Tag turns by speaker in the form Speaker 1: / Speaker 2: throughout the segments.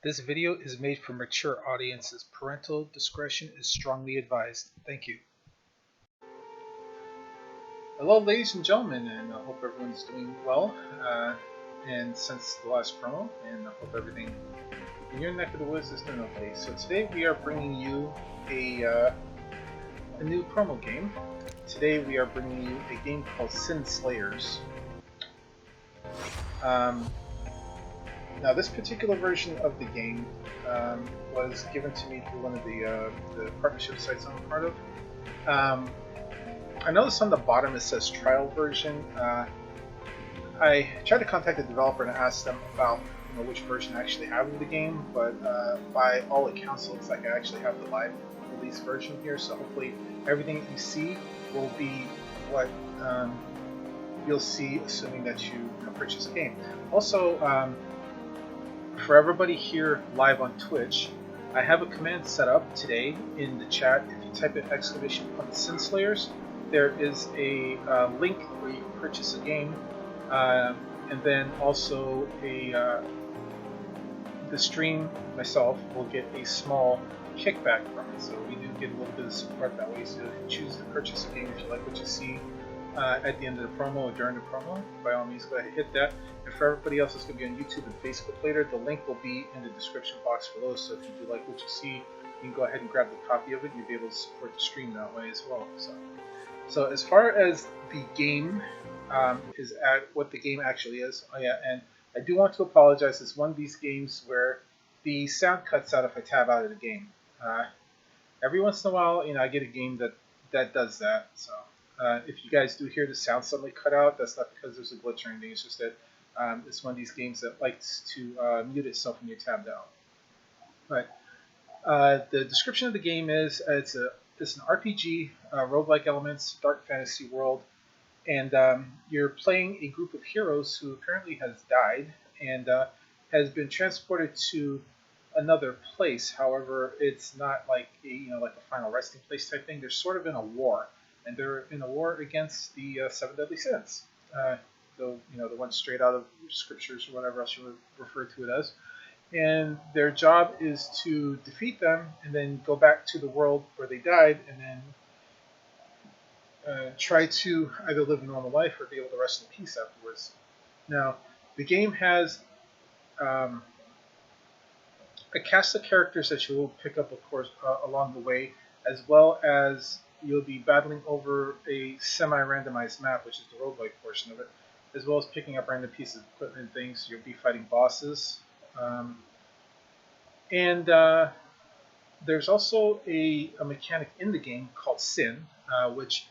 Speaker 1: This video is made for mature audiences. Parental discretion is strongly advised. Thank you. Hello, ladies and gentlemen, and I hope everyone's doing well. And since the last promo, and I hope everything in your neck of the woods is doing okay. So today we are bringing you a new promo game. Today we are bringing you a game called Sin Slayers. Now, this particular version of the game was given to me through one of the partnership sites I'm a part of. I noticed on the bottom it says trial version. I tried to contact the developer and ask them about which version I actually have of the game, but by all accounts, it looks like I actually have the live release version here. So hopefully, everything that you see will be what you'll see, assuming that you purchase the game. Also, for everybody here live on Twitch, I have a command set up today in the chat. If you type in !_ Sin Slayers, there is a link where you can purchase a game, and then also the stream myself will get a small kickback from it. So we do get a little bit of support that way. So if you choose to purchase a game, if you like what you see at the end of the promo or during the promo, by all means go ahead and hit that. And for everybody else that's going to be on YouTube and Facebook later, the link will be in the description box below. So if you do like what you see, you can go ahead and grab the copy of it, and you'll be able to support the stream that way as well. So as far as the game is at what the game actually is, and I do want to apologize. It's one of these games where the sound cuts out if I tab out of the game. Every once in a while, I get a game that does that. So if you guys do hear the sound suddenly cut out, that's not because there's a glitch or anything. It's just that it's one of these games that likes to mute itself when you're tabbed out. But the description of the game is it's an RPG, roguelike elements, dark fantasy world, and you're playing a group of heroes who apparently has died and has been transported to another place. However, it's not like a final resting place type thing. They're sort of in a war, and they're in a war against the seven deadly sins. The one straight out of scriptures or whatever else you would refer to it as. And their job is to defeat them and then go back to the world where they died and then try to either live a normal life or be able to rest in peace afterwards. Now, the game has a cast of characters that you will pick up, of course, along the way, as well as you'll be battling over a semi-randomized map, which is the roguelike portion of it, as well as picking up random pieces of equipment and things. You'll be fighting bosses. And there's also a mechanic in the game called Sin, which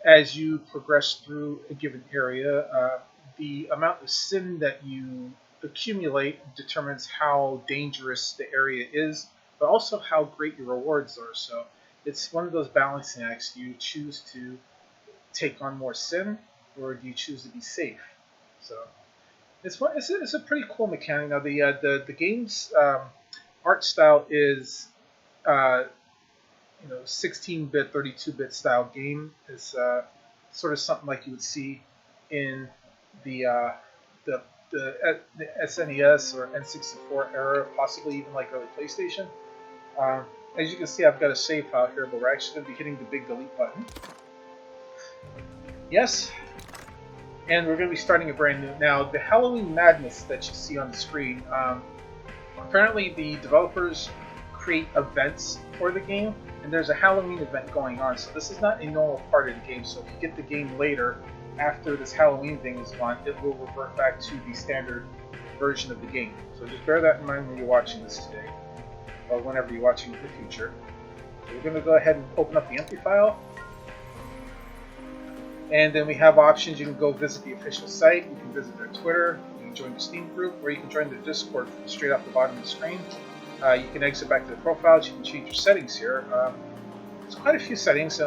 Speaker 1: as you progress through a given area, the amount of sin that you accumulate determines how dangerous the area is, but also how great your rewards are. So it's one of those balancing acts. Do you choose to take on more sin, or do you choose to be safe? So it's a pretty cool mechanic. Now the game's art style is 16-bit, 32-bit style game. Is sort of something like you would see in the SNES or N64 era, possibly even like early PlayStation. As you can see, I've got a save file here, but we're actually going to be hitting the big delete button. Yes, and we're going to be starting a brand new. Now, the Halloween madness that you see on the screen, apparently the developers create events for the game, and there's a Halloween event going on. So this is not a normal part of the game. So if you get the game later, after this Halloween thing is gone, it will revert back to the standard version of the game. So just bear that in mind when you're watching this today, or whenever you're watching in the future. So we're going to go ahead and open up the empty file. And then we have options. You can go visit the official site, you can visit their Twitter, you can join the Steam group, or you can join their Discord straight off the bottom of the screen. You can exit back to the profiles, you can change your settings here. There's quite a few settings.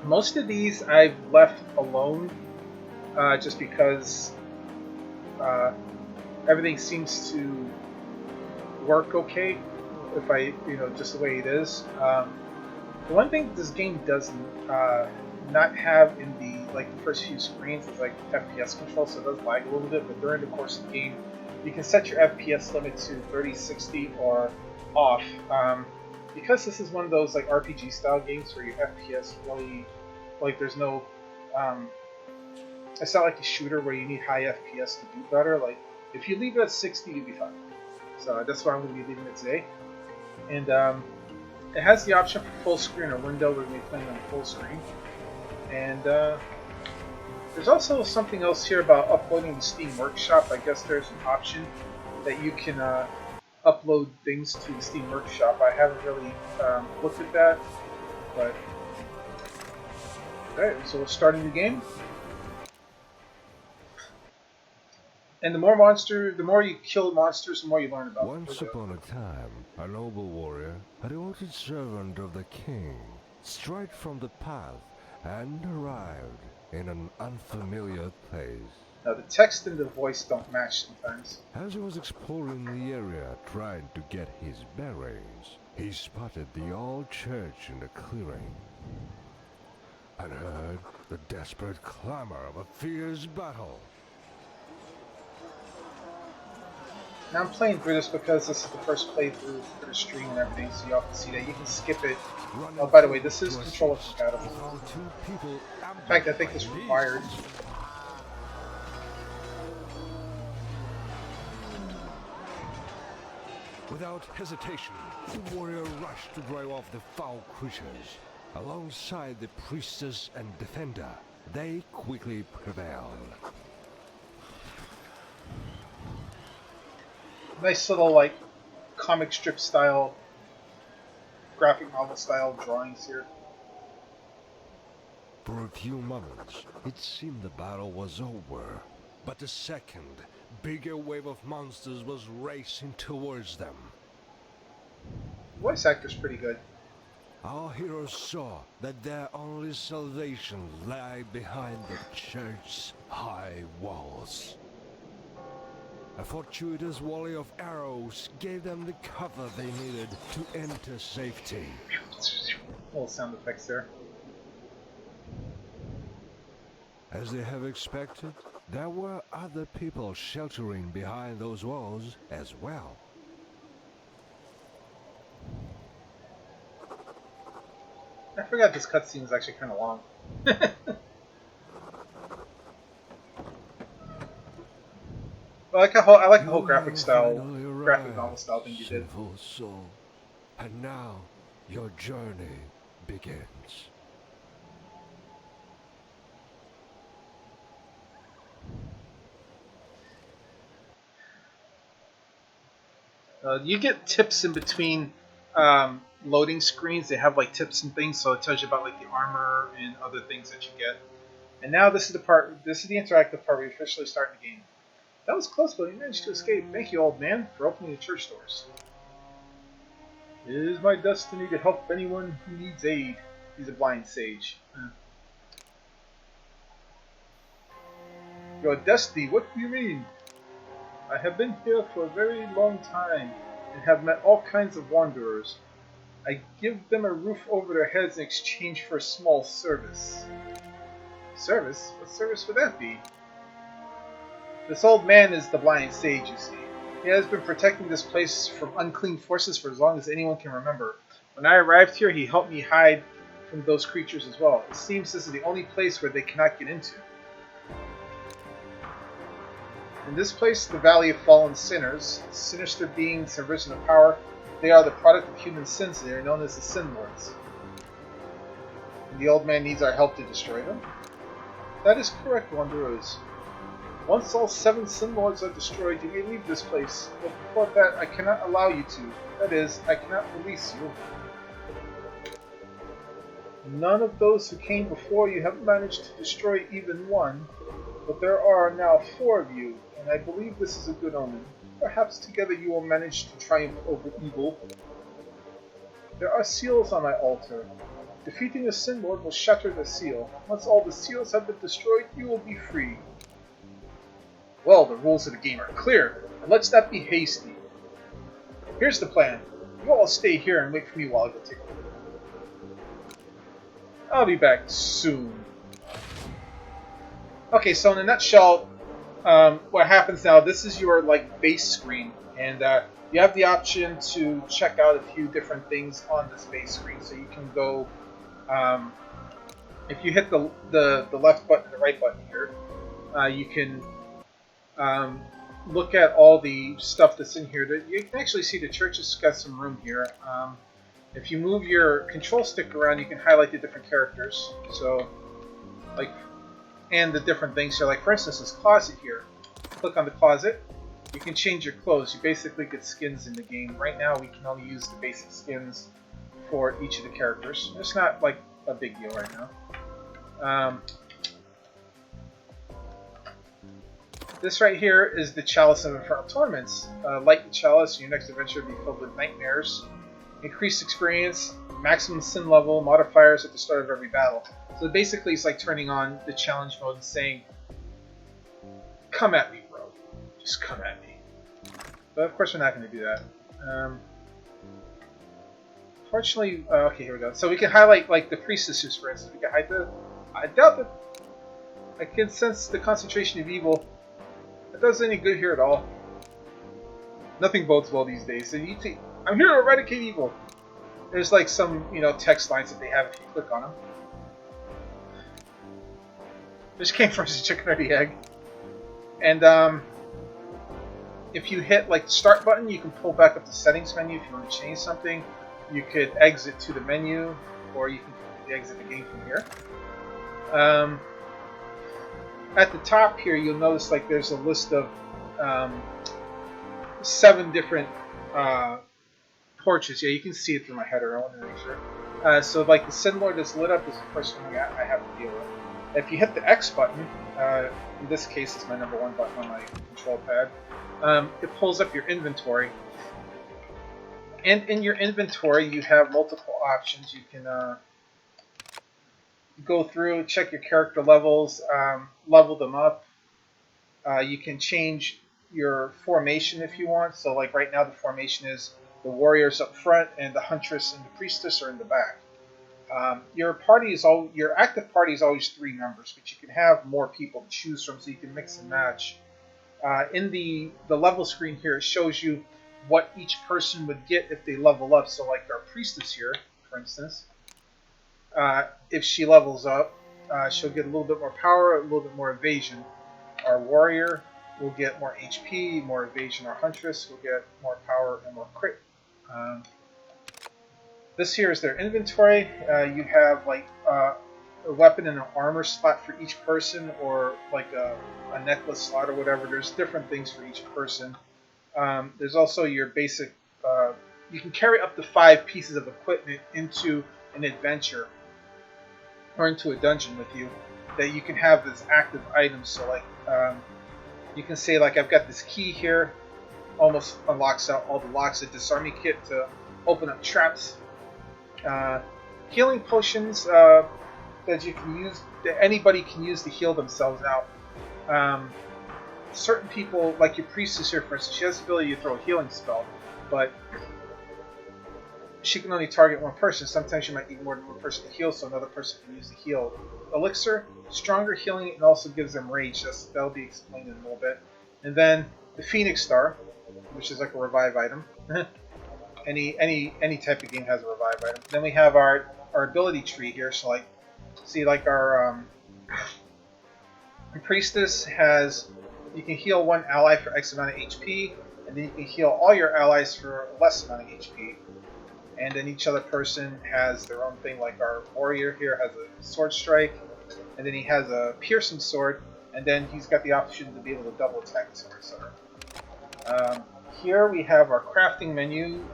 Speaker 1: Most of these I've left alone just because everything seems to work okay if I, just the way it is. The one thing this game doesn't not have in the first few screens is like FPS control, so it does lag a little bit. But during the course of the game, you can set your FPS limit to 30, 60, or off. Because this is one of those like RPG style games where your FPS really, like, there's no, it's not like a shooter where you need high FPS to do better. Like, if you leave it at 60, you'll be fine. So that's why I'm going to be leaving it today. And it has the option for full screen or window. We're going to be playing on full screen. And there's also something else here about uploading the Steam Workshop. I guess there's an option that you can upload things to the Steam Workshop. I haven't really looked at that, but alright, so we're starting the game. And the more you kill monsters, the more you learn about them.
Speaker 2: Once upon a time, a noble warrior, a devoted servant of the king, strayed from the path and arrived in an unfamiliar place.
Speaker 1: Now the text and the voice don't match sometimes.
Speaker 2: As he was exploring the area trying to get his bearings, he spotted the old church in the clearing and heard the desperate clamor of a fierce battle.
Speaker 1: Now I'm playing through this because this is the first playthrough for the stream and everything, so y'all can see that. You can skip it. Oh, by the way, this is controller compatible. In fact, I think it's required.
Speaker 2: Without hesitation, the warrior rushed to drive off the foul creatures. Alongside the priestess and defender, they quickly prevailed.
Speaker 1: Nice little, like, comic strip style, graphic novel style drawings here.
Speaker 2: For a few moments, it seemed the battle was over. But the second, bigger wave of monsters was racing towards them.
Speaker 1: The voice actor's pretty good.
Speaker 2: Our heroes saw that their only salvation lay behind the church's high walls. A fortuitous volley of arrows gave them the cover they needed to enter safety.
Speaker 1: Little sound effects there.
Speaker 2: As they have expected, there were other people sheltering behind those walls as well.
Speaker 1: I forgot this cutscene is actually kind of long. I like the whole graphic novel style thing you did.
Speaker 2: Soul, and now your journey begins.
Speaker 1: You get tips in between loading screens. They have like tips and things, so it tells you about like the armor and other things that you get. And now this is the interactive part where you officially start the game. That was close, but you managed to escape. Thank you, old man, for opening the church doors. It is my destiny to help anyone who needs aid. He's a blind sage. Your destiny? What do you mean? I have been here for a very long time and have met all kinds of wanderers. I give them a roof over their heads in exchange for a small service. Service? What service would that be? This old man is the blind sage, you see. He has been protecting this place from unclean forces for as long as anyone can remember. When I arrived here, he helped me hide from those creatures as well. It seems this is the only place where they cannot get into. In this place, the Valley of Fallen Sinners, sinister beings have risen to power. They are the product of human sins, and they are known as the Sin Lords. And the old man needs our help to destroy them? That is correct, wanderers. Once all 7 Sin Lords are destroyed, you may leave this place, but before that, I cannot allow you to. That is, I cannot release you. None of those who came before you have managed to destroy even one, but there are now 4 of you, and I believe this is a good omen. Perhaps together you will manage to triumph over evil. There are seals on my altar. Defeating a Sin Lord will shatter the seal. Once all the seals have been destroyed, you will be free. Well, the rules of the game are clear, and let's not be hasty. Here's the plan. You all stay here and wait for me while I go take a look. I'll be back soon. Okay, so in a nutshell, what happens now, this is your like base screen, and you have the option to check out a few different things on this base screen. So you can go, if you hit the left button and the right button here, you can look at all the stuff that's in here. You can actually see the church has got some room here. If you move your control stick around, you can highlight the different characters. So, like, and the different things. So, like, for instance, this closet here. Click on the closet. You can change your clothes. You basically get skins in the game. Right now, we can only use the basic skins for each of the characters. It's not, like, a big deal right now. This right here is the Chalice of Infernal Torments. Light the Chalice, your next adventure will be filled with nightmares. Increased experience, maximum sin level, modifiers at the start of every battle. So basically it's like turning on the challenge mode and saying, come at me, bro. Just come at me. But of course we're not going to do that. Fortunately, okay, here we go. So we can highlight like the priestesses, for instance. We can hide the... I doubt that... I can sense the concentration of evil. That does any good here at all. Nothing bodes well these days. So you take... I'm here to eradicate evil. There's like some, text lines that they have if you click on them. This came from the chicken or the egg. And if you hit like the start button, you can pull back up the settings menu if you want to change something. You could exit to the menu, or you can completely exit the game from here. At the top here, you'll notice like there's a list of 7 different torches. Yeah, you can see it through my header. I want to make sure. So like the Sin Lord that's lit up is the first one I have to deal with. If you hit the X button, in this case it's my number 1 button on my control pad, it pulls up your inventory. And in your inventory you have multiple options. You can go through, check your character levels, level them up. You can change your formation if you want. So like right now the formation is the warriors up front and the huntress and the priestess are in the back. Your active party is always 3 members, but you can have more people to choose from, so you can mix and match. In the level screen here, it shows you what each person would get if they level up. So like our priestess here, for instance, if she levels up, she'll get a little bit more power, a little bit more evasion. Our warrior will get more HP, more evasion. Our huntress will get more power and more crit. This here is their inventory. You have like a weapon and an armor slot for each person, or like a necklace slot or whatever. There's different things for each person. There's also your basic... you can carry up to 5 pieces of equipment into an adventure or into a dungeon with you that you can have as active items. So like you can say like, I've got this key here, almost unlocks out all the locks, a disarming kit to open up traps, healing potions that you can use, that anybody can use to heal themselves out. Certain people, like your priestess here for instance, she has the ability to throw a healing spell, but she can only target one person. Sometimes you might need more than one person to heal, so another person can use the heal. Elixir, stronger healing, and also gives them rage. That'll be explained in a little bit. And then the Phoenix Star, which is like a revive item. any type of game has a revive item. Then we have our ability tree here. So like, see like our priestess has, you can heal one ally for X amount of HP, and then you can heal all your allies for less amount of HP. And then each other person has their own thing, like our warrior here has a sword strike, and then he has a piercing sword, and then he's got the option to be able to double attack his sword. Here we have our crafting menu.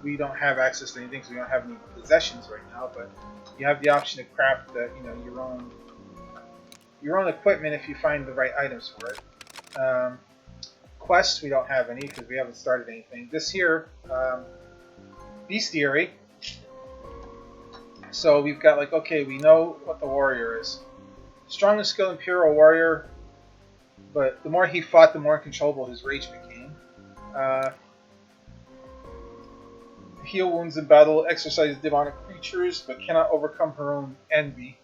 Speaker 1: We don't have access to anything, so we don't have any possessions right now, but you have the option to craft your own equipment if you find the right items for it. Quests, we don't have any because we haven't started anything. This here, bestiary. So we've got like, okay, we know what the warrior is. Strong and skilled imperial warrior, but the more he fought, the more uncontrollable his rage became. Heal wounds in battle, exercise demonic creatures, but cannot overcome her own envy.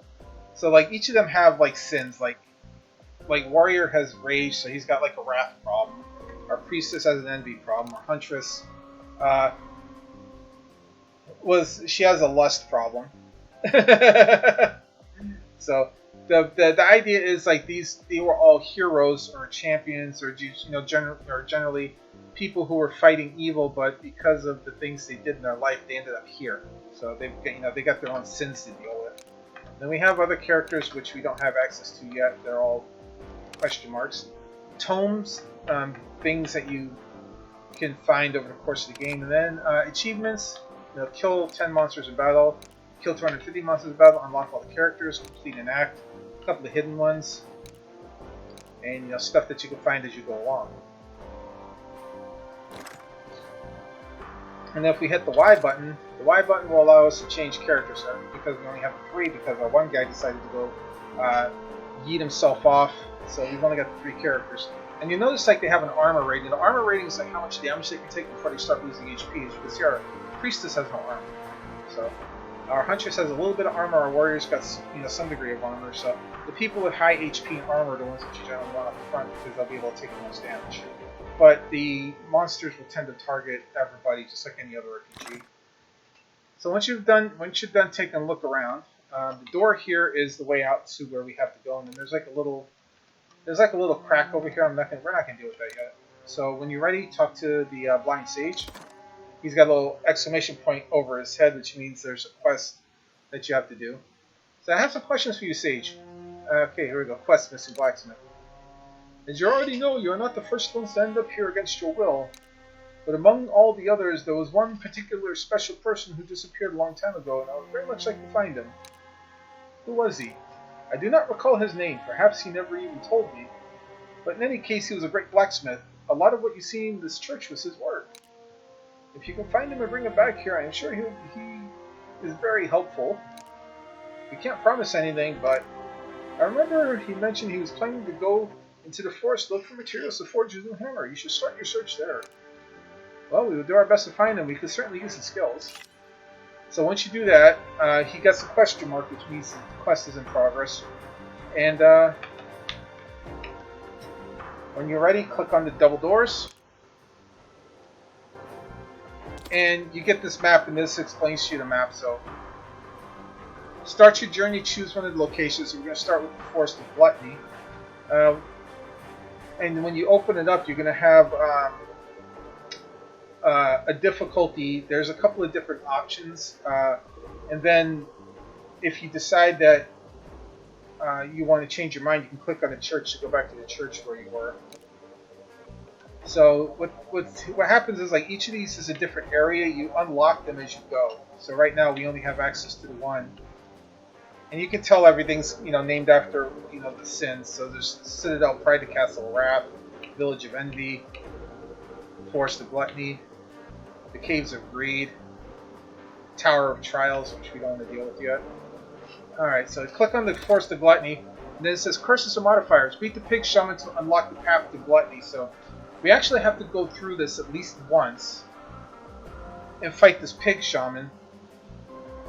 Speaker 1: So like each of them have like sins. Like like warrior has rage, so he's got like a wrath problem. Our priestess has an envy problem. Our huntress uh, she has a lust problem. So the idea is like they were all heroes or champions or generally people who were fighting evil, but because of the things they did in their life, they ended up here. So they got their own sins to deal with. Then we have other characters which we don't have access to yet. They're all question marks. Tomes, things that you can find over the course of the game, and then achievements. Kill 10 monsters in battle, kill 250 monsters in battle, unlock all the characters, complete an act, a couple of hidden ones, and stuff that you can find as you go along. And then if we hit the Y button will allow us to change characters because we only have 3 because our one guy decided to go yeet himself off, so we've only got 3 characters. And you notice like they have an armor rating. The armor rating is like how much damage they can take before they start losing HP. As you can see, our priestess has no armor. So our huntress has a little bit of armor. Our warrior's got some degree of armor. So the people with high HP and armor are the ones that you generally want up front because they'll be able to take the most damage. But the monsters will tend to target everybody just like any other RPG. So once you're done taking a look around, the door here is the way out to where we have to go, and then there's like a little crack over here. We're not gonna deal with that yet. So when you're ready, talk to the blind sage. He's got a little exclamation point over his head, which means there's a quest that you have to do. So I have some questions for you, Sage. Okay, here we go. Quest missing blacksmith. As you already know, you are not the first ones to end up here against your will. But among all the others, there was one particular special person who disappeared a long time ago, and I would very much like to find him. Who was he? I do not recall his name. Perhaps he never even told me. But in any case, he was a great blacksmith. A lot of what you see in this church was his work. If you can find him and bring him back here, I am sure he is very helpful. We can't promise anything, but I remember he mentioned he was planning to go into the forest to look for materials to forge his new hammer. You should start your search there. Well, we will do our best to find him. We could certainly use his skills. So once you do that, he gets a question mark, which means the quest is in progress. And when you're ready, click on the double doors. And you get this map, and this explains to you the map. So start your journey, choose one of the locations. So we're going to start with the Forest of Gluttony. And when you open it up, you're going to have a difficulty. There's a couple of different options. And then if you decide that you want to change your mind, you can click on the church to go back to the church where you were. So what happens is like each of these is a different area. You unlock them as you go. So right now we only have access to the one, and you can tell everything's named after the sins. So there's Citadel Pride, the Castle of Wrath, Village of Envy, Forest of Gluttony, the Caves of Greed, Tower of Trials, which we don't want to deal with yet. All right, so click on the Forest of Gluttony, and then it says Curses and Modifiers. Beat the Pig Shaman to unlock the path to Gluttony. So we actually have to go through this at least once and fight this Pig Shaman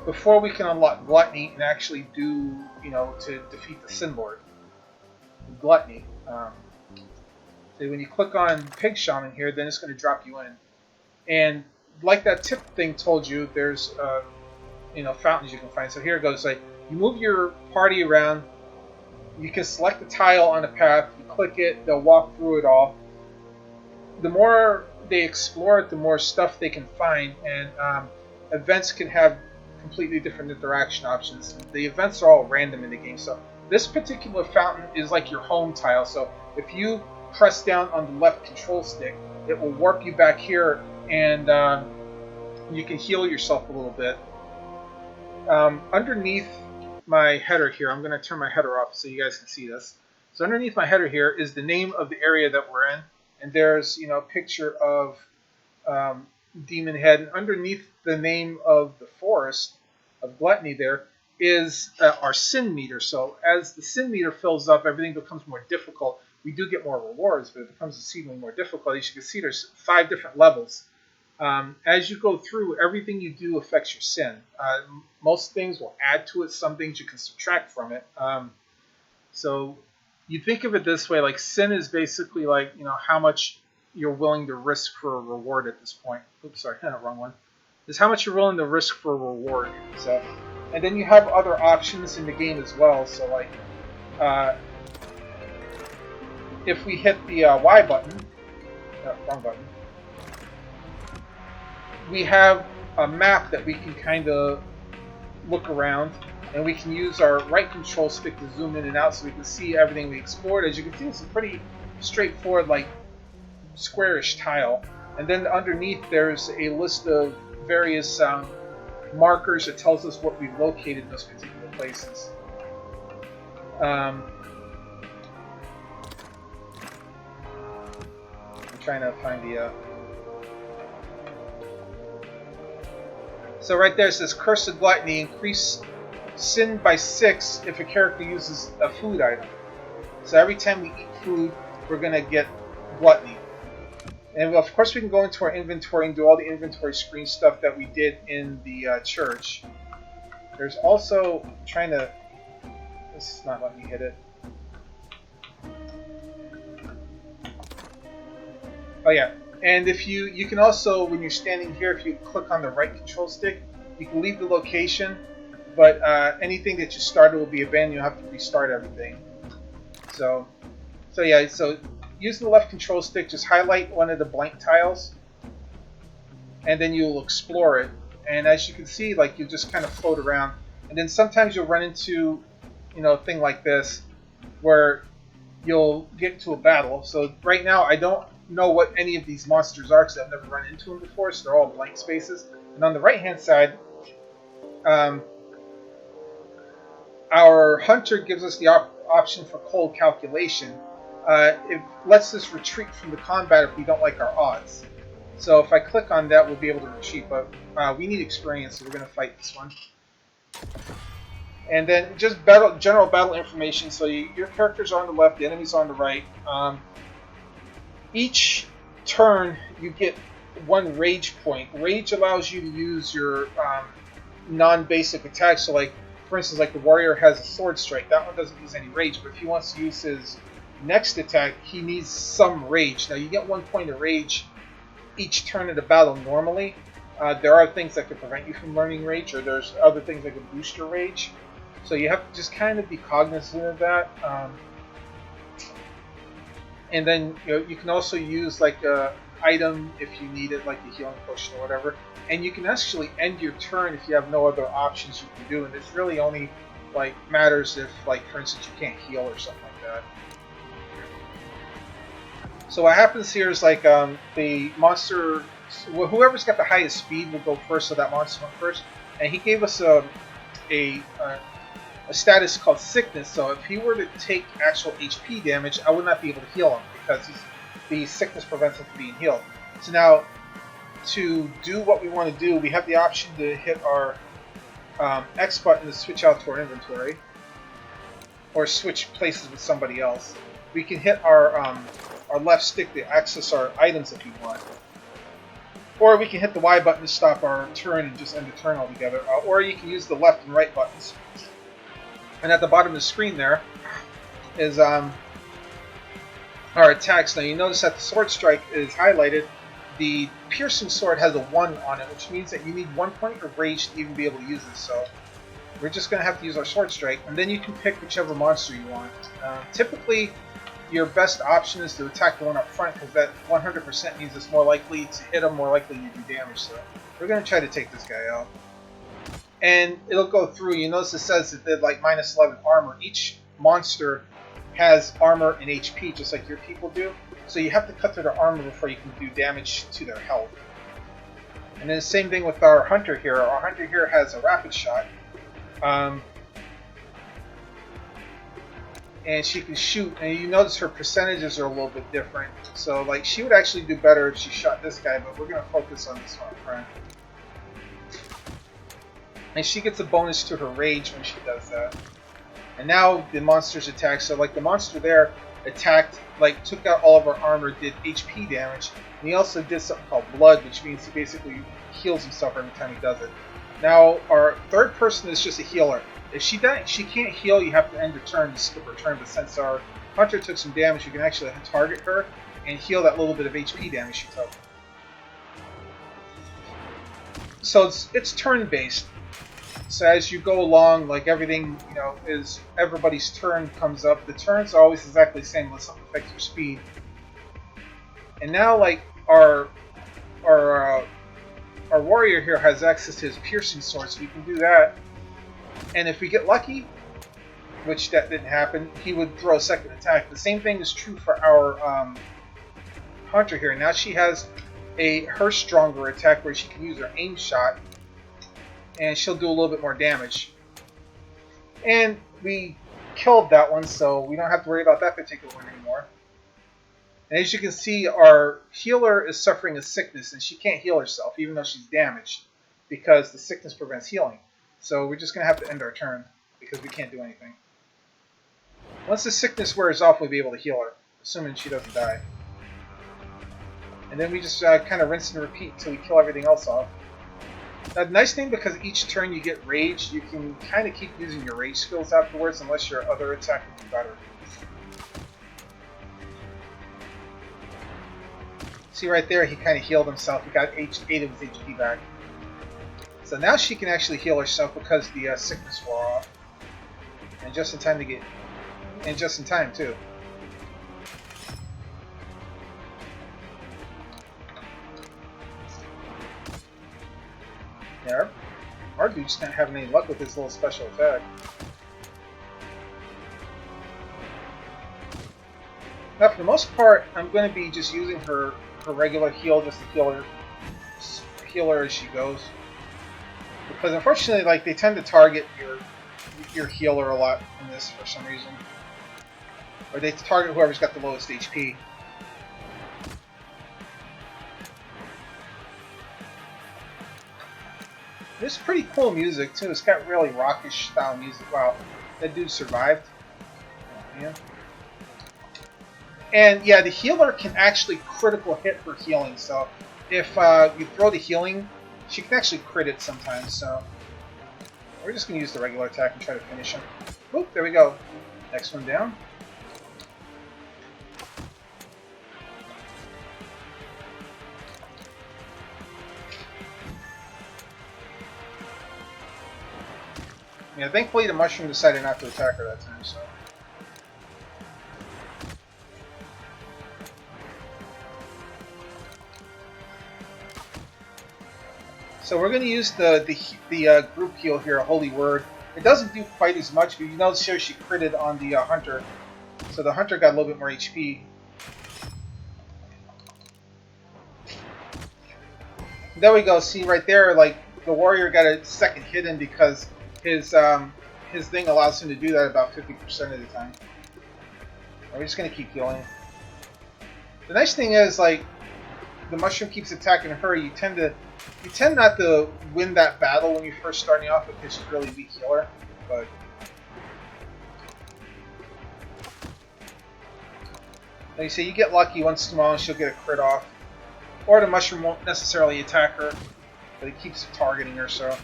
Speaker 1: before we can unlock Gluttony and actually do, to defeat the Sin Lord. Gluttony. So when you click on Pig Shaman here, then it's going to drop you in. And like that tip thing told you, there's fountains you can find. So here it goes. Like you move your party around, you can select the tile on the path, you click it, they'll walk through it all. The more they explore it, the more stuff they can find, and events can have completely different interaction options. The events are all random in the game, so this particular fountain is like your home tile. So if you press down on the left control stick, it will warp you back here, and you can heal yourself a little bit. Underneath my header here, I'm going to turn my header off so you guys can see this. So underneath my header here is the name of the area that we're in. And there's, a picture of Demon Head. And underneath the name of the Forest of Gluttony there is our sin meter. So as the sin meter fills up, everything becomes more difficult. We do get more rewards, but it becomes exceedingly more difficult. As you can see, there's 5 different levels. As you go through, everything you do affects your sin. Most things will add to it. Some things you can subtract from it. So you think of it this way, like sin is basically like, you know, how much you're willing to risk for a reward at this point. Oops, sorry, wrong one. Is how much you're willing to risk for a reward. So, and then you have other options in the game as well. So like, if we hit the Y button, wrong button, we have a map that we can kind of look around, and we can use our right control stick to zoom in and out so we can see everything we explored. As you can see, it's a pretty straightforward, like, squarish tile. And then underneath there's a list of various markers that tells us what we've located in those particular places. I'm trying to find the... So right there it says, Curse of Gluttony, increase sin by 6 if a character uses a food item. So every time we eat food, we're going to get gluttony. And of course we can go into our inventory and do all the inventory screen stuff that we did in the church. There's also, trying to, this is not letting me hit it. Oh yeah, and if you can also, when you're standing here, if you click on the right control stick, you can leave the location, but anything that you started will be abandoned. You'll have to restart everything. So yeah, so use the left control stick, just highlight one of the blank tiles, and then you'll explore it. And as you can see, like, you just kind of float around, and then sometimes you'll run into, you know, a thing like this where you'll get into a battle. So right now I don't know what any of these monsters are because I've never run into them before, so they're all blank spaces. And on the right hand side, our hunter gives us the option for cold calculation. It lets us retreat from the combat if we don't like our odds. So if I click on that, we'll be able to retreat, but we need experience, so we're going to fight this one. And then just general battle information. So your characters are on the left, the enemies are on the right. Each turn you get 1 rage point. Rage allows you to use your non-basic attacks. So like, for instance, like the warrior has a sword strike. That one doesn't use any rage, but if he wants to use his next attack, he needs some rage. Now you get 1 point of rage each turn of the battle normally. There are things that could prevent you from learning rage, or there's other things that could boost your rage. So you have to just kind of be cognizant of that. And then you can also use like a item if you need it, like a healing potion or whatever. And you can actually end your turn if you have no other options you can do. And this really only like matters if, like, for instance, you can't heal or something like that. So what happens here is like the monster, whoever's got the highest speed will go first. So that monster went first, and he gave us a status called sickness. So if he were to take actual HP damage, I would not be able to heal him because the sickness prevents him from being healed. So now, to do what we want to do, we have the option to hit our X button to switch out to our inventory, or switch places with somebody else. We can hit our left stick to access our items if we want. Or we can hit the Y button to stop our turn and just end the turn altogether. Or you can use the left and right buttons. And at the bottom of the screen there is our attacks. Now you notice that the sword strike is highlighted. The piercing sword has a 1 on it, which means that you need 1 point of rage to even be able to use it. So we're just going to have to use our sword strike. And then you can pick whichever monster you want. Typically, your best option is to attack the one up front, because that 100% means it's more likely to hit them, more likely to do damage. So we're going to try to take this guy out. And it'll go through. You notice it says that they're like minus 11 armor. Each monster has armor and HP, just like your people do. So you have to cut through their armor before you can do damage to their health. And then the same thing with our hunter here. Our hunter here has a rapid shot. And she can shoot, and you notice her percentages are a little bit different. So like, she would actually do better if she shot this guy, but we're going to focus on this one front. And she gets a bonus to her rage when she does that. And now the monster's attack. So like, the monster there attacked, like, took out all of her armor, did HP damage, and he also did something called blood, which means he basically heals himself every time he does it. Now our third person is just a healer. If she can't heal, you have to end the turn to skip her turn, but since our hunter took some damage, you can actually target her and heal that little bit of HP damage she took. So it's turn-based. So as you go along, like everything, you know, is everybody's turn comes up. The turns are always exactly the same unless something affects your speed. And now, like our warrior here has access to his piercing sword, so we can do that. And if we get lucky, which that didn't happen, he would throw a second attack. The same thing is true for our hunter here. Now she has her stronger attack where she can use her aim shot, and she'll do a little bit more damage. And we killed that one, so we don't have to worry about that particular one anymore. And as you can see, our healer is suffering a sickness, and she can't heal herself, even though she's damaged, because the sickness prevents healing. So we're just going to have to end our turn, because we can't do anything. Once the sickness wears off, we'll be able to heal her, assuming she doesn't die. And then we just kind of rinse and repeat until we kill everything else off. Now, the nice thing, because each turn you get rage, you can kind of keep using your rage skills afterwards, unless your other attack will be better. See right there, he kind of healed himself. He got 8 of his HP back. So now she can actually heal herself because the sickness wore off. And just in time to get... And just in time, too. Yeah, our dude's not having any luck with his little special attack. Now, for the most part, I'm going to be just using her regular heal just to heal her as she goes. Because unfortunately, like, they tend to target your healer a lot in this for some reason. Or they target whoever's got the lowest HP. It's pretty cool music too. It's got really rockish style music. Wow, that dude survived. Oh, man. And yeah, the healer can actually critical hit for healing. So if you throw the healing, she can actually crit it sometimes. So we're just gonna use the regular attack and try to finish him. Oop, there we go. Next one down. Yeah, thankfully the mushroom decided not to attack her that time, so. So we're going to use the group heal here, a Holy Word. It doesn't do quite as much, but you notice here she critted on the hunter. So the hunter got a little bit more HP. There we go, see right there, like, the warrior got a second hit in because his thing allows him to do that about 50% of the time. We're just going to keep healing. The nice thing is, like, the mushroom keeps attacking her. You tend not to win that battle when you're first starting off because she's really weak healer. But like you say, you get lucky once in a while and she'll get a crit off. Or the mushroom won't necessarily attack her, but it keeps targeting her, so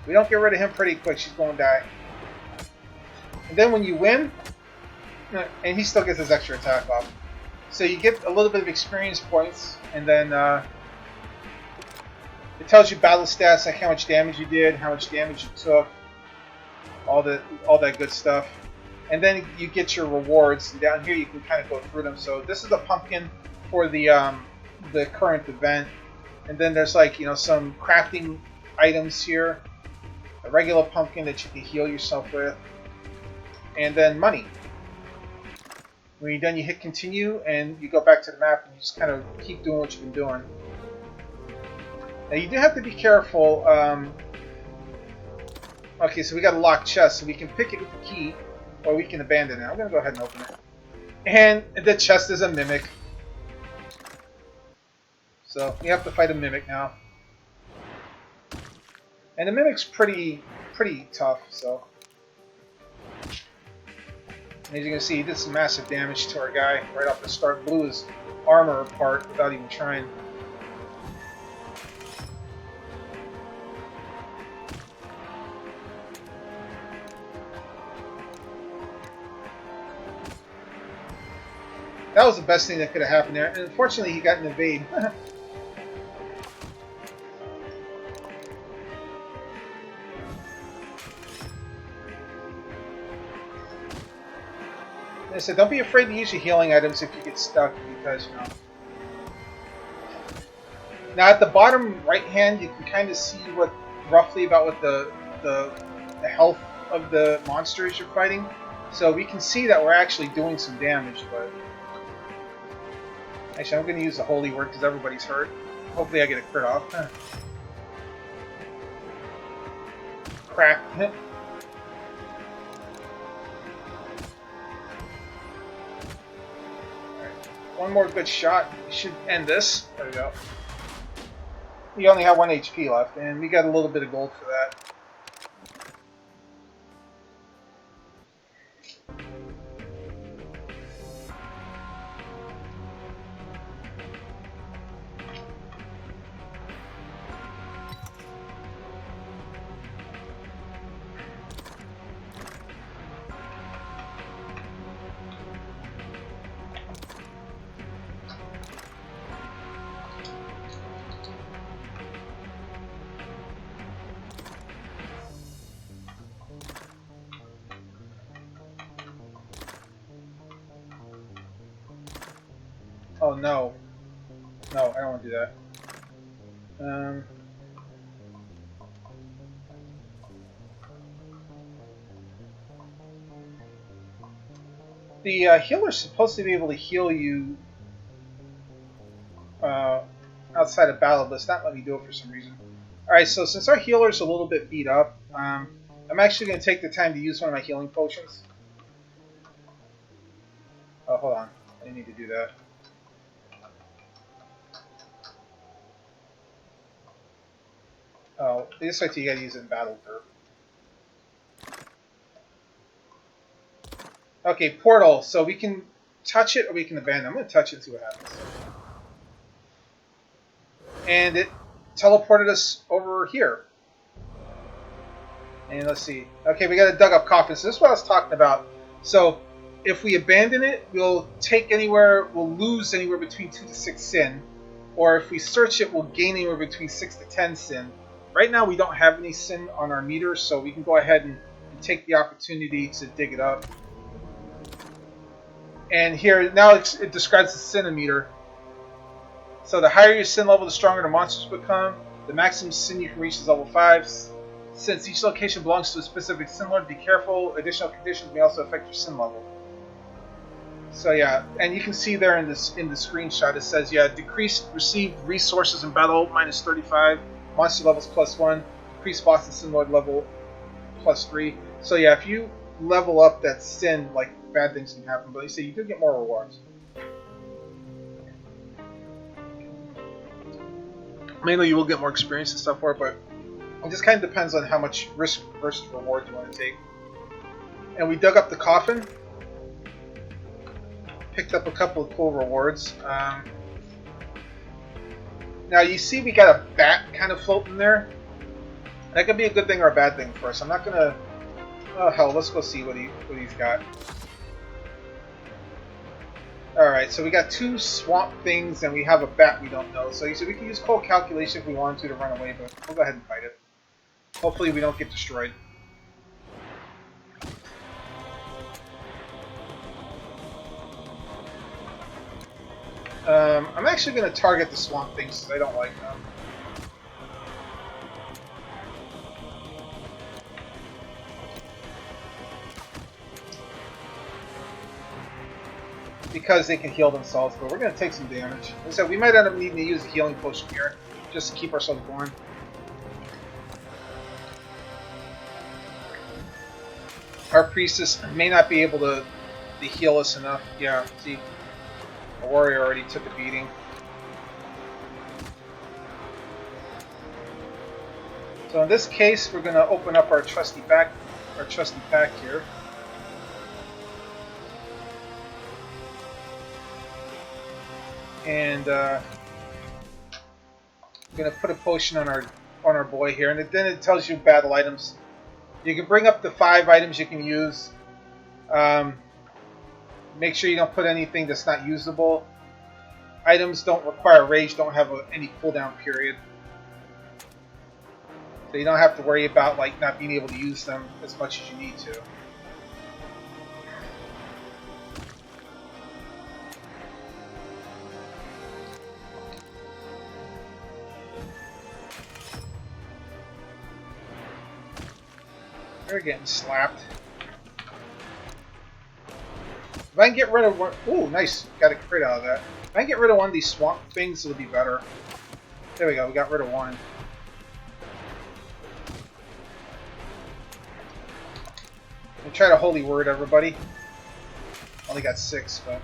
Speaker 1: we don't get rid of him pretty quick, she's going to die. And then when you win, and he still gets his extra attack off. So you get a little bit of experience points, and then it tells you battle stats, like how much damage you did, how much damage you took, all that good stuff. And then you get your rewards, and down here you can kind of go through them. So this is the pumpkin for the current event, and then there's, like, you know, some crafting items here, a regular pumpkin that you can heal yourself with, and then money. When you're done, you hit continue, and you go back to the map, and you just kind of keep doing what you've been doing. Now you do have to be careful. Okay, so we got a locked chest, so we can pick it with the key, or we can abandon it. I'm going to go ahead and open it. And the chest is a mimic. So we have to fight a mimic now. And the mimic's pretty tough, so. And as you can see, he did some massive damage to our guy right off the start. Blew his armor apart without even trying. That was the best thing that could have happened there. And unfortunately, he got an evade. I said, don't be afraid to use your healing items if you get stuck, because, you know. Now, at the bottom right hand, you can kind of see what roughly about what the health of the monsters you're fighting. So we can see that we're actually doing some damage, but actually, I'm going to use the holy word because everybody's hurt. Hopefully, I get a crit off. Crack. One more good shot should end this. There we go. We only have 1 HP left, and we got a little bit of gold for that. Oh no. No, I don't want to do that. The healer's supposed to be able to heal you outside of battle, but it's not letting me do it for some reason. Alright, so since our healer's a little bit beat up, I'm actually going to take the time to use one of my healing potions. Oh, hold on. I need to do that. Oh, this like you gotta use it in battle curve. Okay, portal. So we can touch it or we can abandon. I'm gonna touch it and see what happens. And it teleported us over here. And let's see. Okay, we got a dug up coffin. So this is what I was talking about. So if we abandon it, we'll lose anywhere between 2 to 6 sin. Or if we search it, we'll gain anywhere between 6 to 10 sin. Right now we don't have any sin on our meter, so we can go ahead and take the opportunity to dig it up. And here, now it describes the sin meter. So the higher your sin level, the stronger the monsters become. The maximum sin you can reach is level 5. Since each location belongs to a specific sin lord, be careful. Additional conditions may also affect your sin level. So yeah, and you can see there in the screenshot it says, yeah, decreased received resources in battle minus 35, monster levels +1, decreased boss and sin lord level +3. So yeah, if you level up that sin, like bad things can happen, but you see you do get more rewards. Mainly you will get more experience and stuff for it, but it just kind of depends on how much risk versus reward you want to take. And we dug up the coffin. Picked up a couple of cool rewards. Now you see we got a bat kind of floating there. That could be a good thing or a bad thing for us. I'm not gonna... Oh hell, let's go see what he's got. Alright, so we got 2 swamp things and we have a bat we don't know. So you said we can use cold calculation if we wanted to run away, but we'll go ahead and fight it. Hopefully we don't get destroyed. I'm actually going to target the swamp things because I don't like them. Because they can heal themselves, but we're going to take some damage. Like I said, we might end up needing to use a healing potion here just to keep ourselves going. Our priestess may not be able to heal us enough. Yeah, see. A warrior already took a beating. So in this case, we're going to open up our trusty pack here. And I'm going to put a potion on our boy here, and then it tells you battle items. You can bring up to 5 items you can use. Make sure you don't put anything that's not usable. Items don't require rage, don't have any cooldown period. So you don't have to worry about like not being able to use them as much as you need to. They're getting slapped. If I can get rid of one... Ooh, nice. Got a crit out of that. If I can get rid of one of these swamp things, it'll be better. There we go. We got rid of one. We'll try to holy word everybody. Only got 6, but...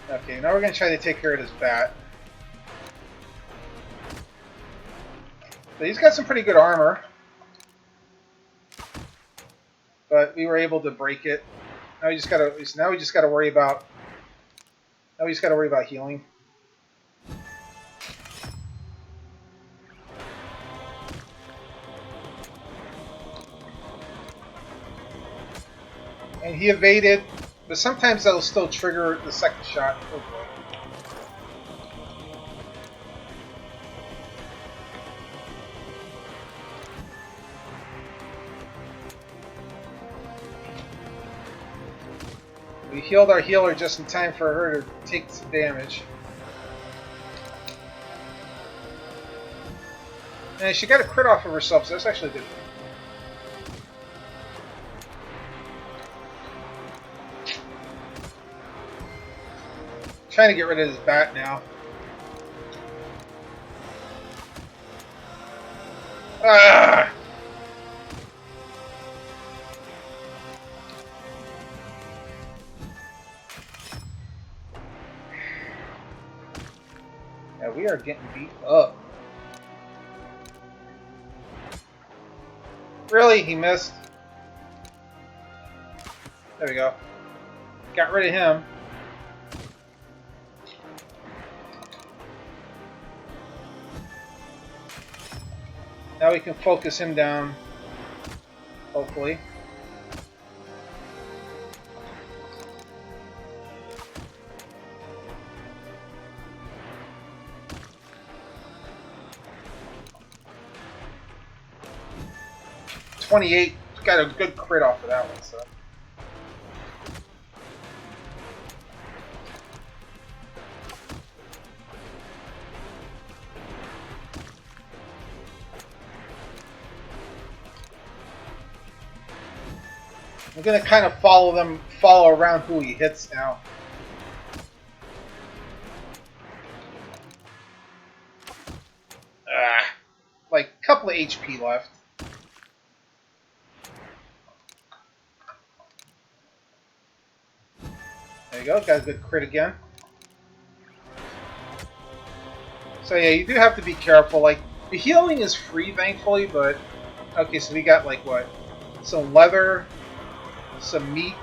Speaker 1: Okay, now we're going to try to take care of this bat. But he's got some pretty good armor. But we were able to break it. Now we just gotta worry about healing. And he evaded, but sometimes that'll still trigger the second shot. Oh boy. We healed our healer just in time for her to take some damage. And she got a crit off of herself, so that's actually good. Trying to get rid of this bat now. Ah! Yeah, we are getting beat up. Really? He missed? There we go. Got rid of him. Now we can focus him down, hopefully. .28, got a good crit off of that one, so. I'm gonna kind of follow around who he hits now. Like a couple of HP left. There you go, got a good crit again. So yeah, you do have to be careful. Like, the healing is free, thankfully, but... Okay, so we got, like, what? Some leather, some meat.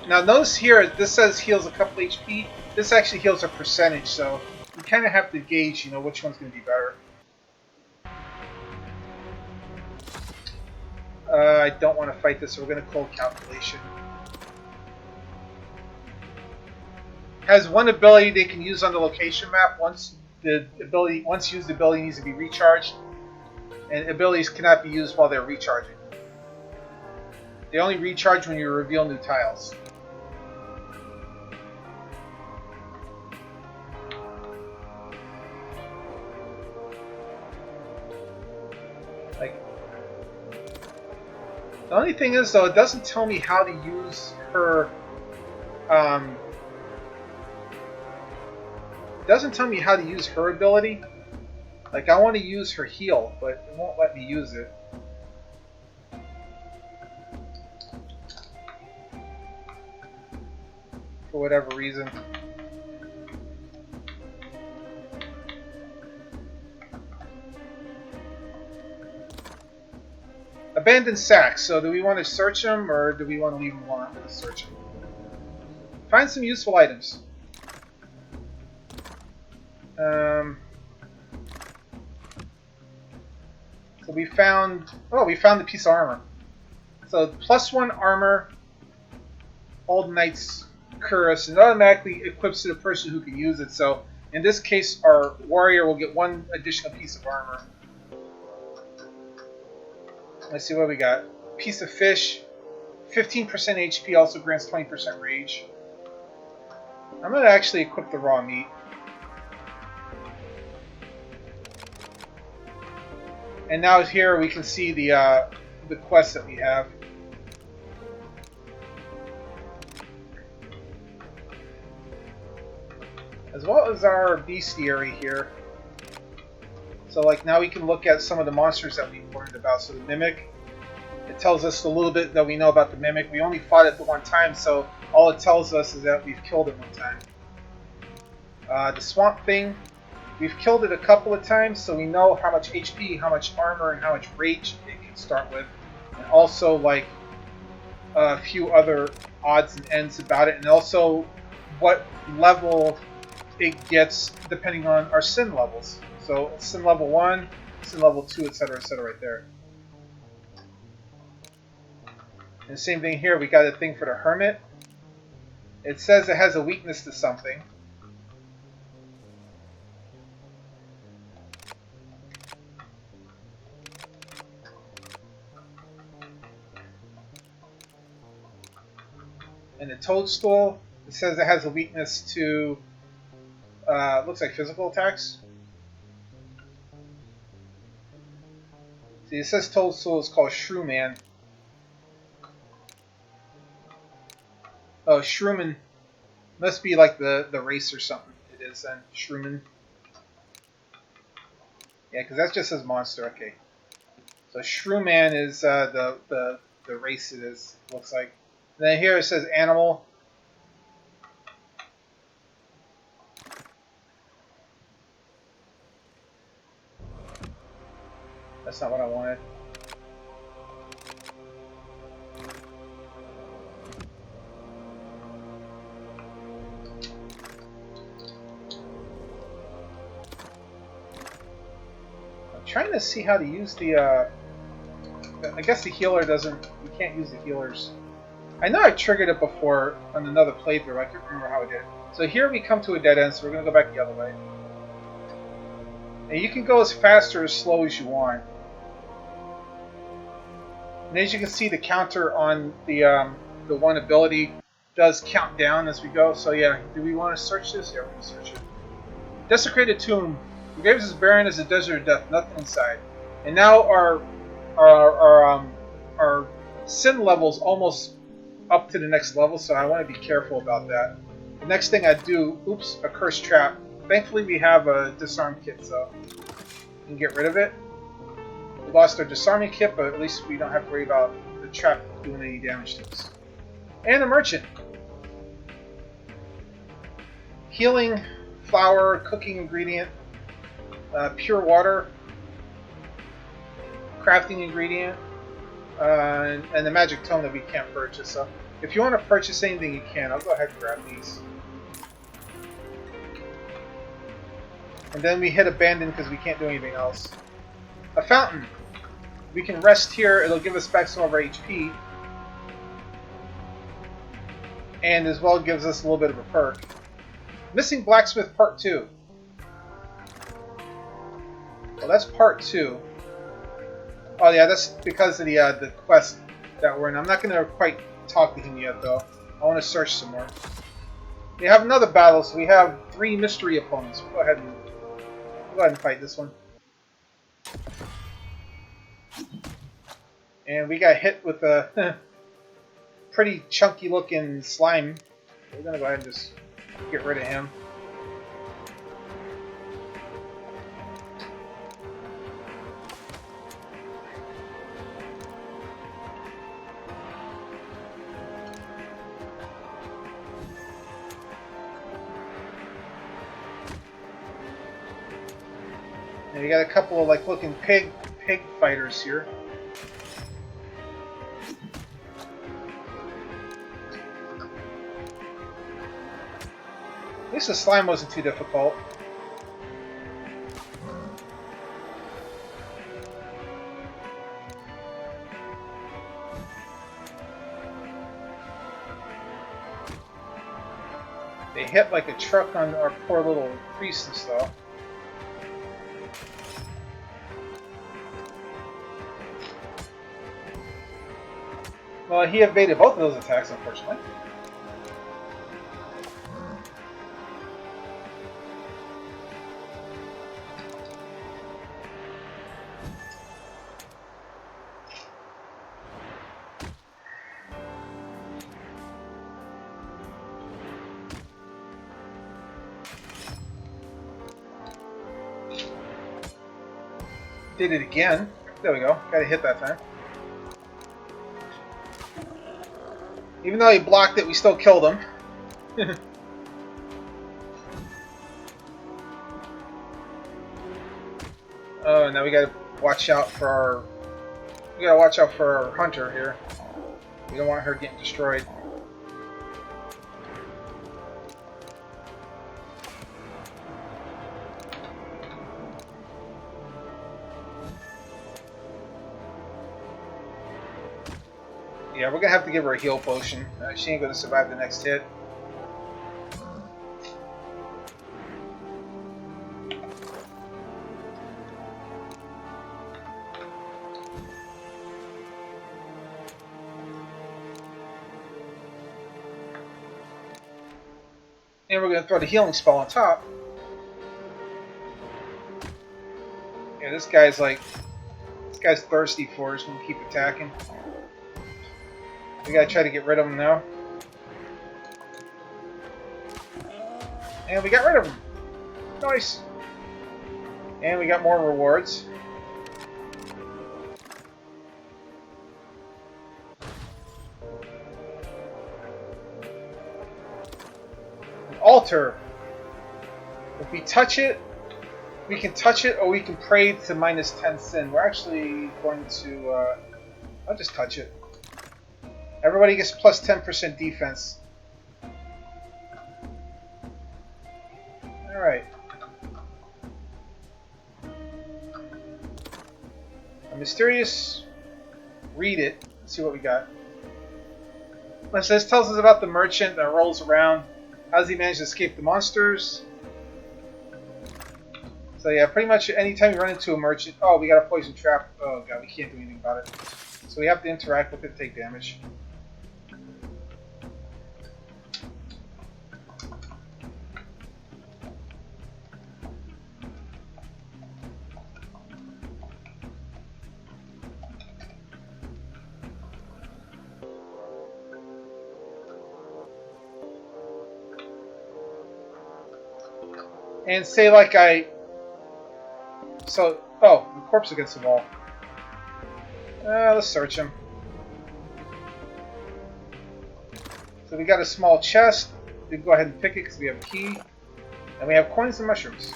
Speaker 1: Now notice here, this says heals a couple HP. This actually heals a percentage, so you kind of have to gauge, you know, which one's going to be better. I don't want to fight this, so we're going to call calculation. Has one ability they can use on the location map. Once used, the ability needs to be recharged, and abilities cannot be used while they're recharging. They only recharge when you reveal new tiles. Like, the only thing is, though, it doesn't tell me how to use her. It doesn't tell me how to use her ability. Like, I want to use her heal, but it won't let me use it. For whatever reason. Abandoned sacks. So do we want to search them, or do we want to leave them alone? I'm going to search them. Find some useful items. So we found... Oh, we found the piece of armor. So +1 armor All Knight's Cuirass, and it automatically equips to the person who can use it. So in this case, our warrior will get 1 additional piece of armor. Let's see what we got. Piece of fish, 15% HP, also grants 20% rage. I'm going to actually equip the raw meat. And now here we can see the quest that we have. As well as our bestiary here. So like now we can look at some of the monsters that we've learned about. So the Mimic, it tells us a little bit that we know about the Mimic. We only fought it the one time, so all it tells us is that we've killed it one time. The Swamp Thing, we've killed it a couple of times, so we know how much HP, how much armor, and how much rage it can start with. And also like a few other odds and ends about it, and also what level it gets depending on our sin levels. So sin level 1, sin level 2, etc., etc. right there. And the same thing here, we got a thing for the Hermit. It says it has a weakness to something. And the Toadstool, it says it has a weakness to looks like physical attacks. See, it says Toadstool is called Shrewman. Oh, Shrewman must be like the race or something. It is then Shrewman. Yeah, because that just says monster. Okay, so Shrewman is the race. It is, looks like. And then here it says animal. That's not what I wanted. I'm trying to see how to use the, I guess the healer doesn't, you can't use the healers. I know I triggered it before on another playthrough, I can't remember how I did it. So here we come to a dead end, so we're going to go back the other way. And you can go as fast or as slow as you want. And as you can see, the counter on the one ability does count down as we go. So yeah, do we want to search this? Yeah, we're going to search it. Desecrated Tomb. The graves is barren as a desert of death, nothing inside. And now our sin level's almost up to the next level, so I want to be careful about that. The next thing I do, oops, a cursed trap. Thankfully we have a disarm kit, so we can get rid of it. We lost our disarming kit, but at least we don't have to worry about the trap doing any damage to us. And a merchant. Healing, flour, cooking ingredient, pure water, crafting ingredient, and the magic tome that we can't purchase. So if you want to purchase anything, you can. I'll go ahead and grab these. And then we hit abandon because we can't do anything else. A fountain. We can rest here. It'll give us back some of our HP. And as well gives us a little bit of a perk. Missing Blacksmith Part 2. Well, that's Part 2. Oh yeah, that's because of the quest that we're in. I'm not going to quite talk to him yet, though. I want to search some more. We have another battle, so we have 3 mystery opponents. We'll go ahead and fight this one. And we got hit with a pretty chunky looking slime. We're going to go ahead and just get rid of him. And we got a couple of like looking pig fighters here. At least the slime wasn't too difficult. They hit like a truck on our poor little priestess, though. Well, he evaded both of those attacks, unfortunately. Did it again. There we go. Got a hit that time. Even though he blocked it, we still killed him. Oh, now we gotta watch out for our... We gotta watch out for our hunter here. We don't want her getting destroyed. Yeah, we're gonna have to give her a heal potion. She ain't gonna survive the next hit. And we're gonna throw the healing spell on top. Yeah, this guy's thirsty for us. We'll keep attacking. We gotta try to get rid of him now. And we got rid of him. Nice. And we got more rewards. An altar. If we touch it, we can touch it or we can pray to minus 10 sin. We're actually going to... I'll just touch it. Everybody gets plus 10% defense. Alright. A mysterious... Read it. Let's see what we got. This tells us about the merchant that rolls around. How does he manage to escape the monsters? So yeah, pretty much anytime you run into a merchant... Oh, we got a poison trap. Oh god, we can't do anything about it. So we have to interact with it, take damage. And say like I... So, oh, the corpse against the wall. Let's search him. So we got a small chest. We can go ahead and pick it because we have a key. And we have coins and mushrooms.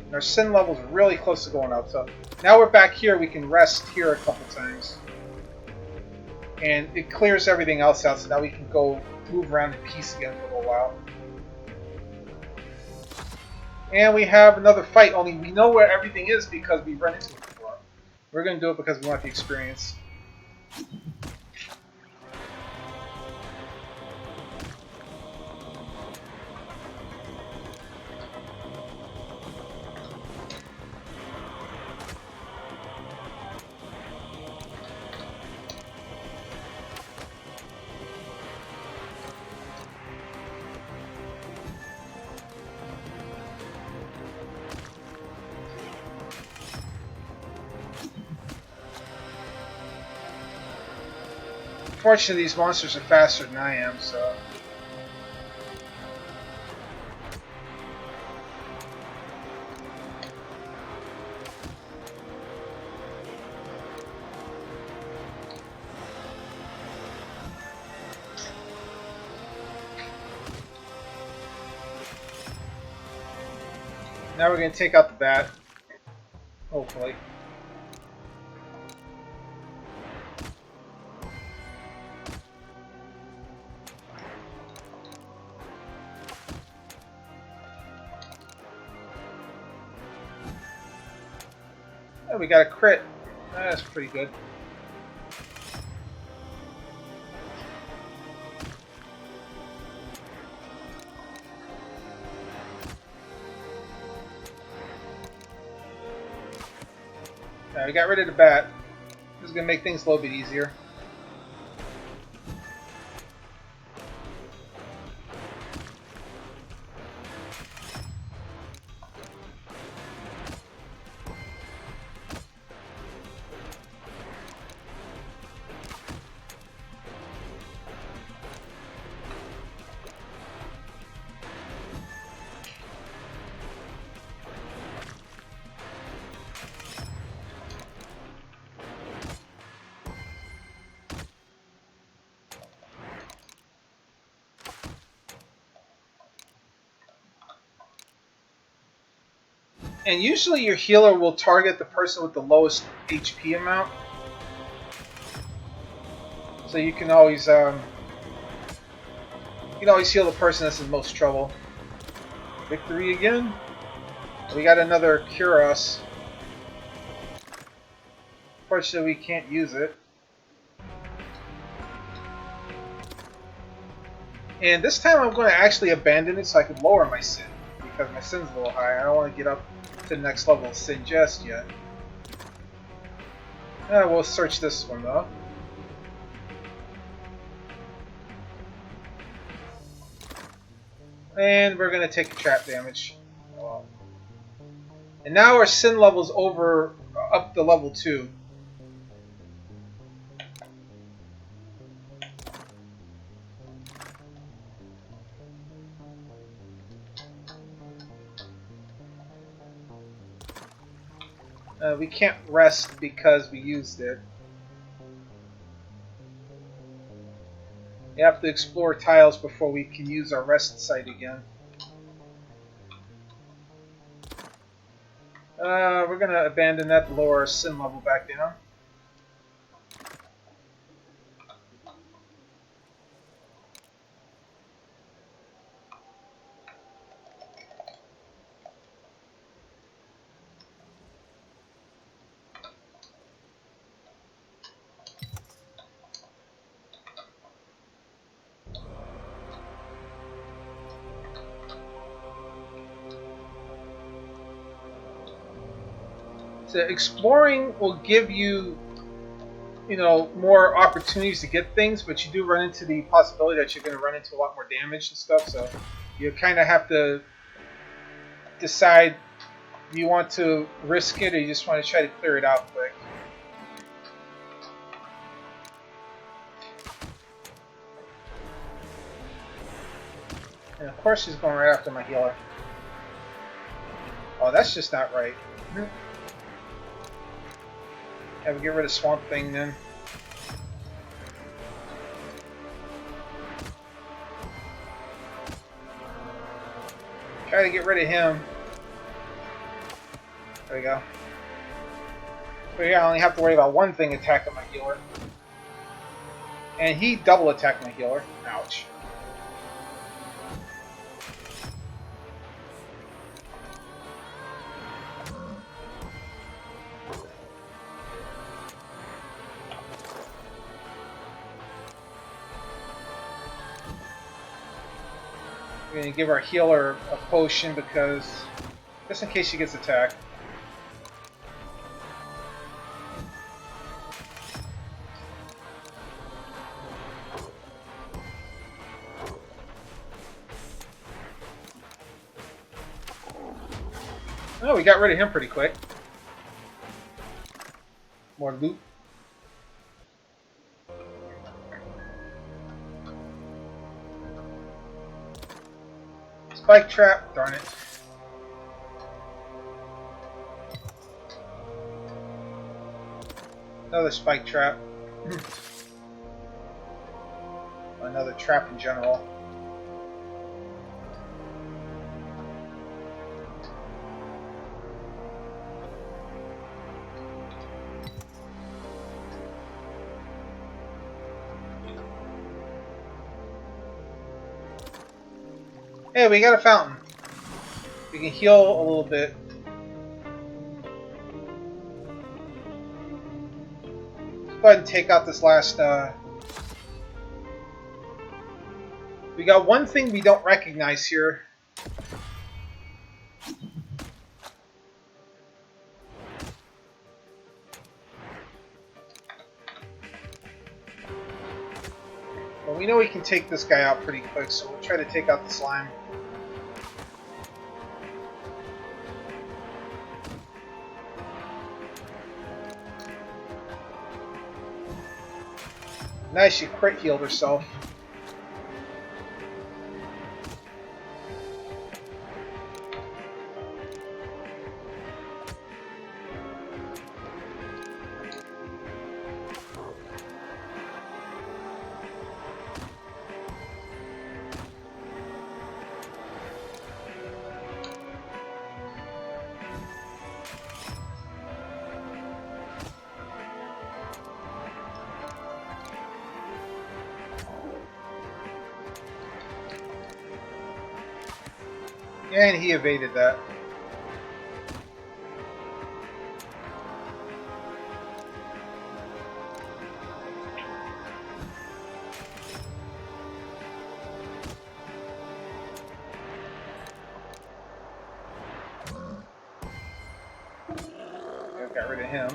Speaker 1: And our sin level is really close to going up. So now we're back here. We can rest here a couple times. And it clears everything else out. So now we can go move around in peace again for a little while. And we have another fight, only we know where everything is because we've run into it before. We're going to do it because we want the experience. Fortunately, these monsters are faster than I am, so... Now we're going to take out the bat. Hopefully. Oh, we got a crit. That's pretty good. I got rid of the bat. This is going to make things a little bit easier. And usually your healer will target the person with the lowest HP amount. So you can always heal the person that's in most trouble. Victory again. We got another Cure Us. Unfortunately, we can't use it. And this time I'm going to actually abandon it so I can lower my sin. Because my sin's a little high. I don't want to get up to the next level of sin just yet. We'll search this one though. And we're going to take a trap damage. And now our sin level's up to level 2. We can't rest because we used it. We have to explore tiles before we can use our rest site again. We're going to abandon that to lower our sin level back down. So exploring will give you, more opportunities to get things, but you do run into the possibility that you're going to run into a lot more damage and stuff. So you kind of have to decide, do you want to risk it or you just want to try to clear it out quick. And of course she's going right after my healer. Oh, that's just not right. Have to get rid of Swamp Thing then. Try to get rid of him. There we go. So yeah, I only have to worry about one thing attacking my healer. And he double attacked my healer. Ouch. We're going to give our healer a potion because, just in case she gets attacked. Oh, we got rid of him pretty quick. More loot. Spike trap, darn it. Another spike trap. Another trap in general. Hey, we got a fountain. We can heal a little bit. Let's go ahead and take out this last... We got one thing we don't recognize here. But we know we can take this guy out pretty quick, so we'll try to take out the slime. Nice, she crit healed herself. And he evaded that. Got rid of him.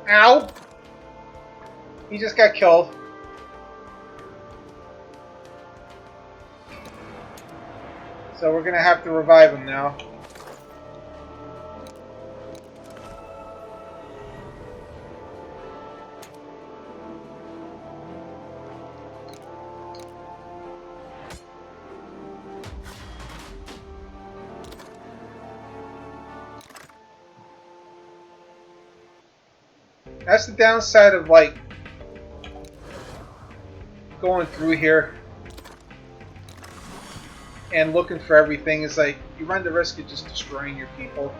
Speaker 1: Ow! He just got killed. So we're gonna have to revive him now. That's the downside of, like, going through here and looking for everything. Is like, you run the risk of just destroying your people.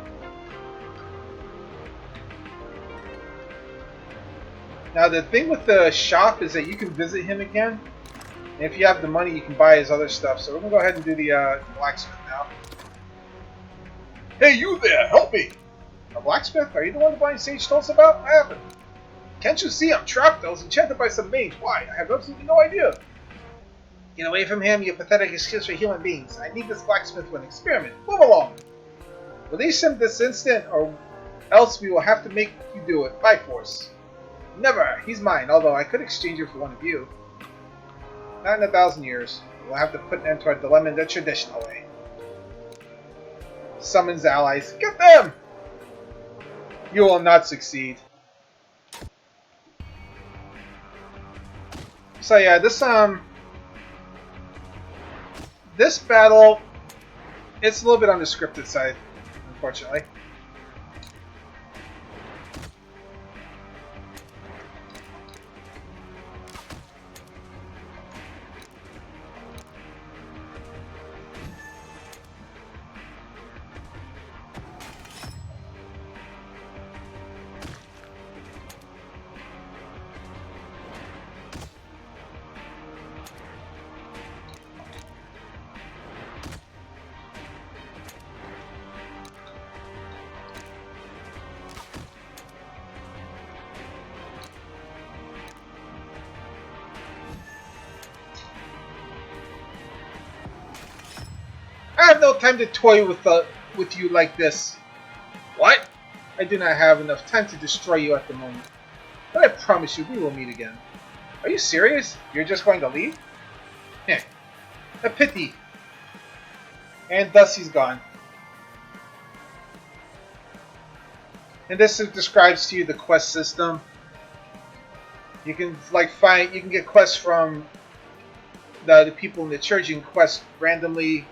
Speaker 1: Now, the thing with the shop is that you can visit him again. And if you have the money, you can buy his other stuff. So we're going to go ahead and do the blacksmith now. Hey, you there! Help me! A blacksmith? Are you the one the blind sage told us about? I haven't. Can't you see I'm trapped? I was enchanted by some mage. Why? I have absolutely no idea. Get away from him, you pathetic excuse for human beings. I need this blacksmith for an experiment. Move along. Release him this instant, or else we will have to make you do it by force. Never. He's mine, although I could exchange you for one of you. Not in 1,000 years. We'll have to put an end to our dilemma in the traditional way. Summons allies. Get them! You will not succeed. So yeah, this battle, it's a little bit on the scripted side, unfortunately. I have no time to toy with you like this. What? I do not have enough time to destroy you at the moment. But I promise you we will meet again. Are you serious? You're just going to leave? Heh. A pity. And thus he's gone. And this describes to you the quest system. You can you can get quests from the people in the church. You can quest randomly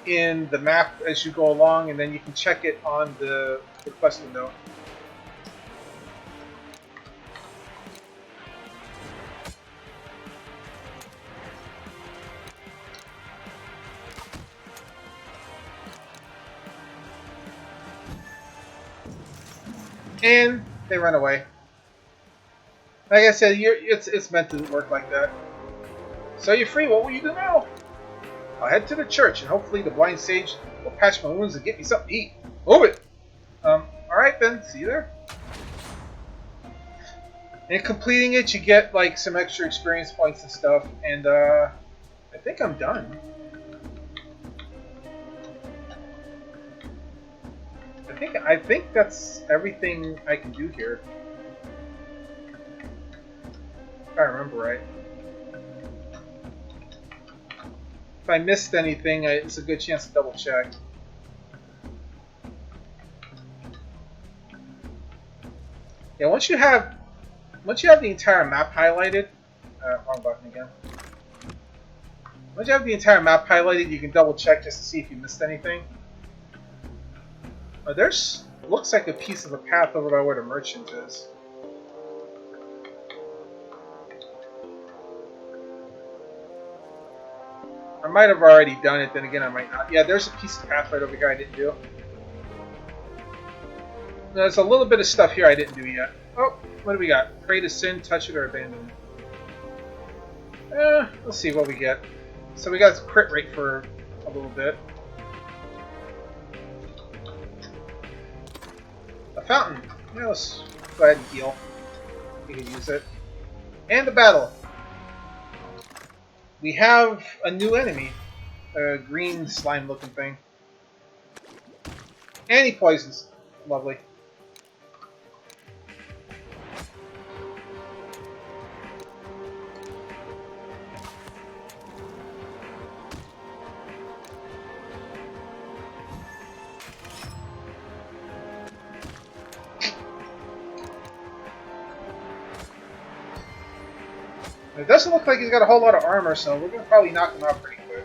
Speaker 1: in the map as you go along, and then you can check it on the quest window. And they run away. Like I said, it's meant to work like that. So you're free. What will you do now? I'll head to the church, and hopefully the blind sage will patch my wounds and get me something to eat. Move it! Alright then, see you there. And completing it, you get, like, some extra experience points and stuff, and, I think I'm done. I think that's everything I can do here. If I remember right. If I missed anything, it's a good chance to double check. Yeah, once you have the entire map highlighted, wrong button again. Once you have the entire map highlighted, you can double check just to see if you missed anything. There's looks like a piece of a path over by where the merchant is. I might have already done it, then again I might not. Yeah, there's a piece of path right over here I didn't do. There's a little bit of stuff here I didn't do yet. Oh, what do we got? Pray to sin, touch it, or abandon it. Let's see what we get. So we got crit rate for a little bit. A fountain. Yeah, let's go ahead and heal. We can use it. And the battle. We have a new enemy. A green slime looking thing. And he poisons. Lovely. It doesn't look like he's got a whole lot of armor, so we're going to probably knock him out pretty quick.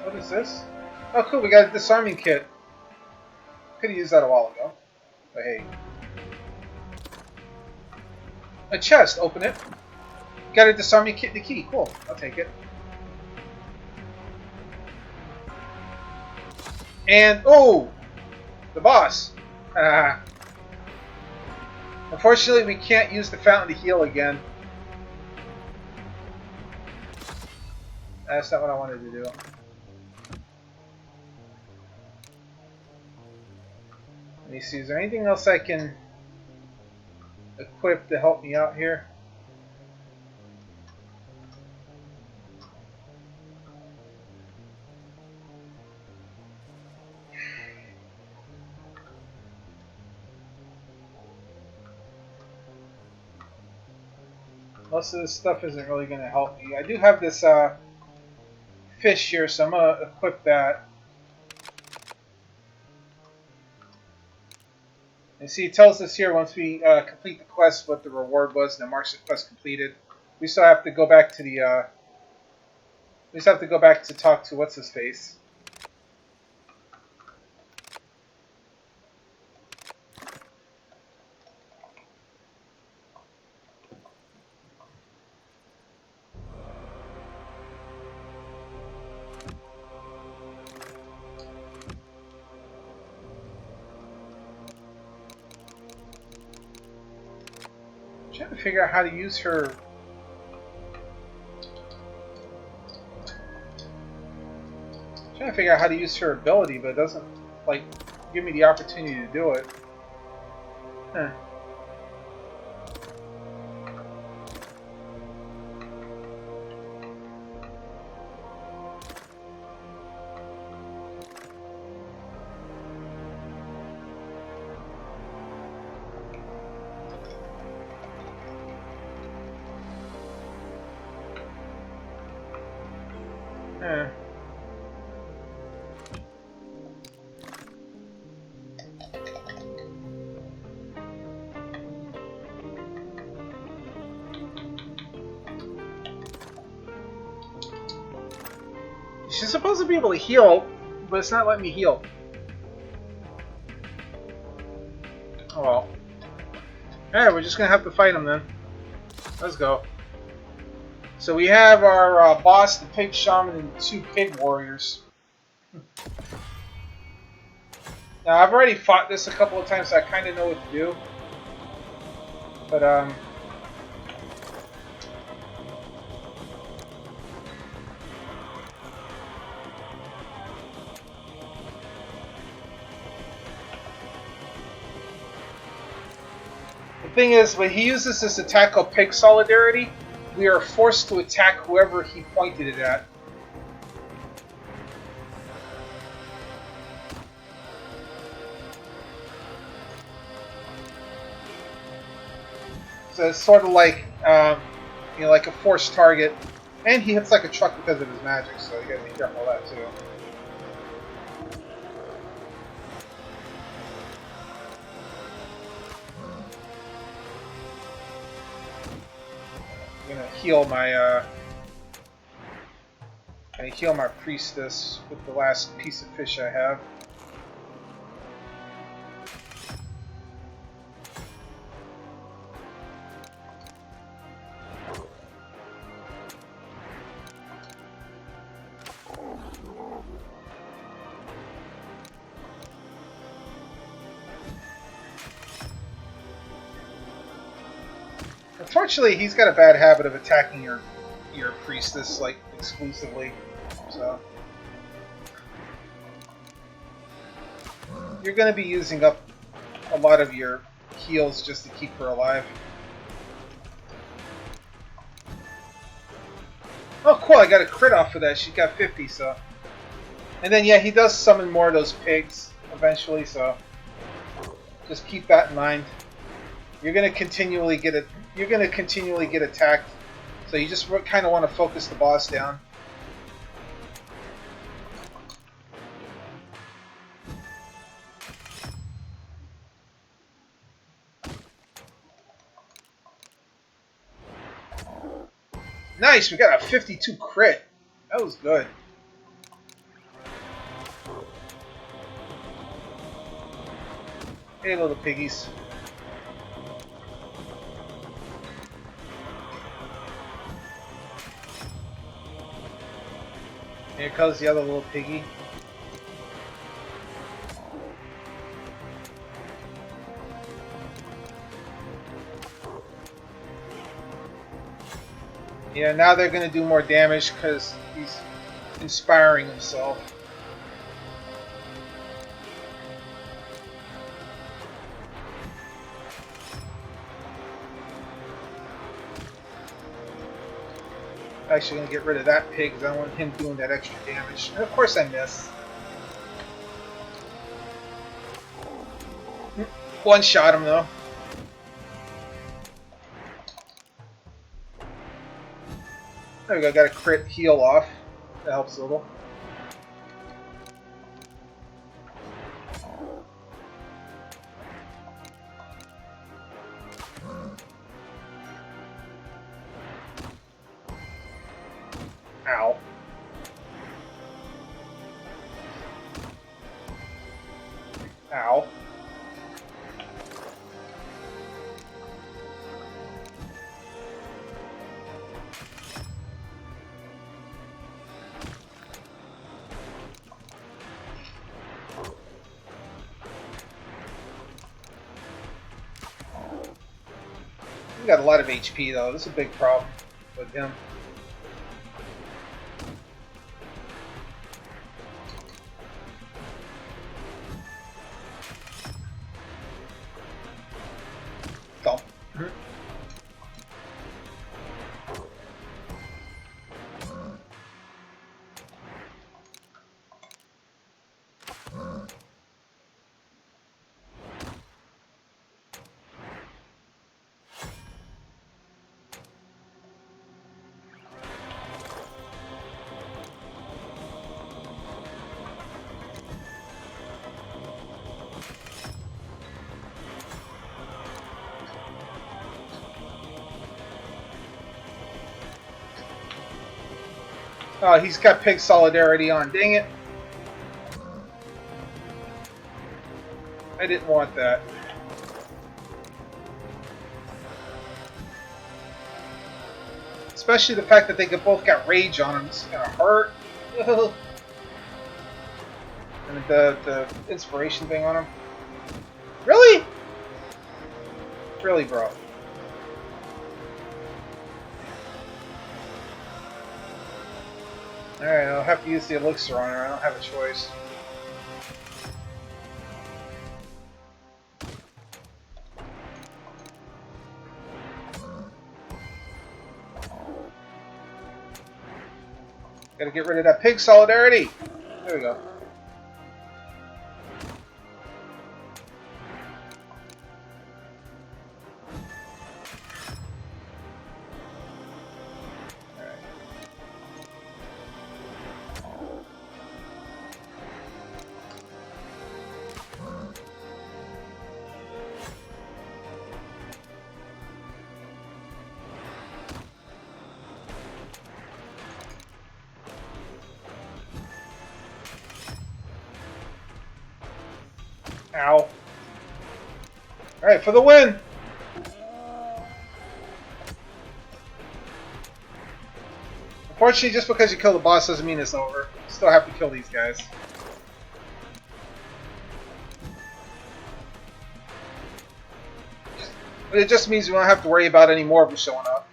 Speaker 1: What is this? Oh cool, we got a disarming kit. Could have used that a while ago. But hey. A chest, open it. Got a disarming kit and a key. Cool, I'll take it. And, oh! The boss! Unfortunately, we can't use the fountain to heal again. That's not what I wanted to do. Let me see, is there anything else I can equip to help me out here? Most of this stuff isn't really going to help me. I do have this fish here, so I'm going to equip that. And see, it tells us here once we complete the quest what the reward was, and it marks the quest completed. We still have to go back to the. We just have to go back to talk to what's his face. I'm trying to figure out how to use her. Trying to figure out how to use her ability, but it doesn't like give me the opportunity to do it. Huh. Huh. She's supposed to be able to heal, but it's not letting me heal. Oh well. Alright, we're just gonna have to fight him then. Let's go. So we have our boss, the pig shaman, and 2 pig warriors. Now I've already fought this a couple of times, so I kind of know what to do. But the thing is, when he uses this attack called Pig Solidarity, we are forced to attack whoever he pointed it at. So it's sort of like, you know, like a forced target. And he hits like a truck because of his magic, so you gotta be careful of that too. I'm gonna heal my priestess with the last piece of fish I have. Unfortunately, he's got a bad habit of attacking your priestess like exclusively. So you're going to be using up a lot of your heals just to keep her alive. Oh, cool! I got a crit off of that. She got 50, so. And then yeah, he does summon more of those pigs eventually, so just keep that in mind. You're going to continually get it. You're going to continually get attacked, so you just kind of want to focus the boss down. Nice, we got a 52 crit. That was good. Hey, little piggies. Here comes the other little piggy. Yeah, now they're going to do more damage because he's inspiring himself. Actually going to get rid of that pig because I don't want him doing that extra damage. And of course I miss. One shot him though. There we go, got a crit heal off. That helps a little. Ow. Ow. He got a lot of HP though. This is a big problem with him. Thump. Oh, he's got pig solidarity on. Dang it. I didn't want that. Especially the fact that they both got rage on them. This is gonna hurt. And the inspiration thing on him. Really? Really, bro. Alright, I'll have to use the elixir on her. I don't have a choice. Gotta get rid of that pig solidarity. There we go. Ow. Alright, for the win! Unfortunately, just because you kill the boss doesn't mean it's over. You still have to kill these guys. But it just means we don't have to worry about any more of them showing up.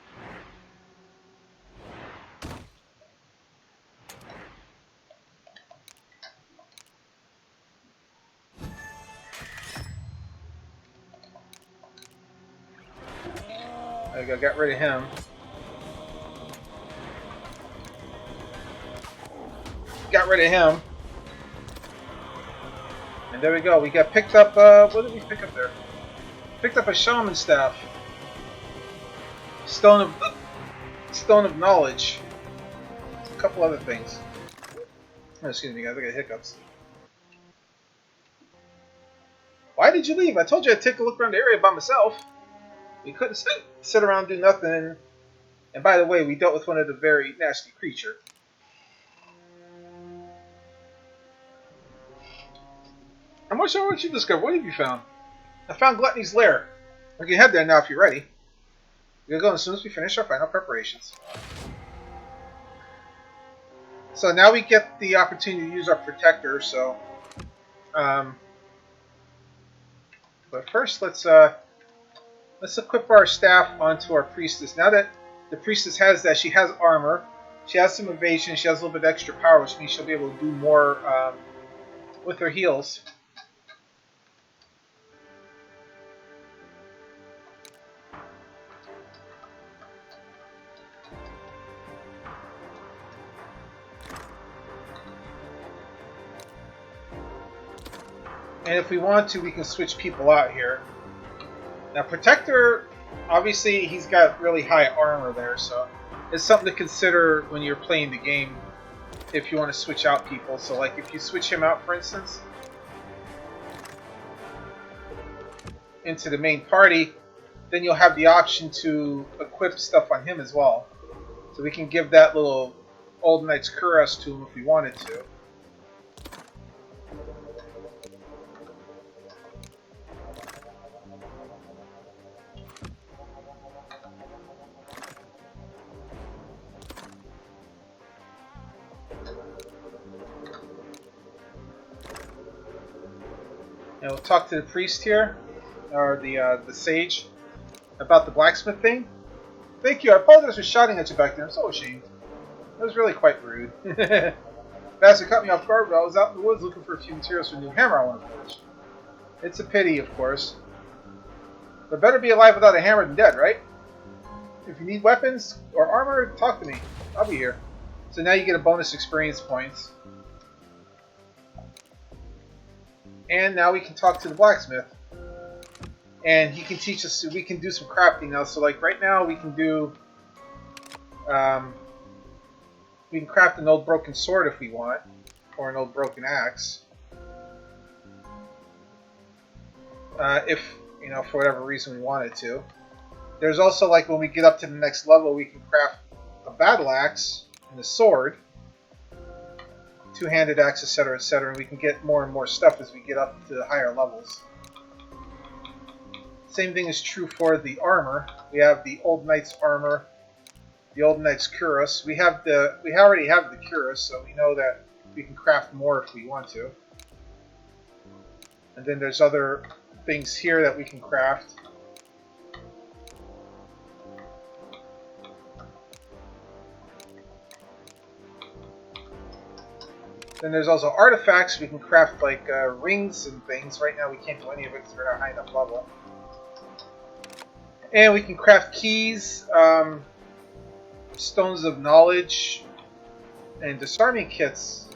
Speaker 1: There we go, got rid of him. Got rid of him. And there we go, we got picked up, what did we pick up there? Picked up a shaman staff. Stone of knowledge. A couple other things. Oh, excuse me guys, I got hiccups. Why did you leave? I told you I'd take a look around the area by myself. We couldn't sit around and do nothing. And by the way, we dealt with one of the very nasty creature. I'm not sure what you discovered. What have you found? I found Gluttony's lair. We can head there now if you're ready. We'll go as soon as we finish our final preparations. So now we get the opportunity to use our protector. So, but first let's equip our staff onto our priestess. Now that the priestess has that, she has armor, she has some evasion, she has a little bit extra power, which means she'll be able to do more with her heals. And if we want to, we can switch people out here. Now, Protector, obviously, he's got really high armor there, so it's something to consider when you're playing the game if you want to switch out people. So, like, if you switch him out, for instance, into the main party, then you'll have the option to equip stuff on him as well. So we can give that little Old Knight's Cuirass to him if we wanted to. And we'll talk to the priest here, or the sage, about the blacksmith thing. Thank you. I apologize for shouting at you back there. I'm so ashamed. That was really quite rude. Bastard cut me off guard, but I was out in the woods looking for a few materials for a new hammer I want to forge. It's a pity, of course. But better be alive without a hammer than dead, right? If you need weapons or armor, talk to me. I'll be here. So now you get a bonus experience points. And now we can talk to the blacksmith. And he can teach us, we can do some crafting now. So like right now we can do, we can craft an old broken sword if we want. Or an old broken axe. If, you know, for whatever reason we wanted to. There's also like when we get up to the next level we can craft a battle axe and a sword. Two-handed axe, etc., etc., and we can get more and more stuff as we get up to the higher levels. Same thing is true for the armor. We have the Old Knight's armor, The Old Knight's Cuirass. We already have the Cuirass, so we know that we can craft more if we want to. And then there's other things here that we can craft. Then there's also artifacts. We can craft like rings and things. Right now we can't do any of it because we're not high enough level. And we can craft keys, stones of knowledge, and disarming kits.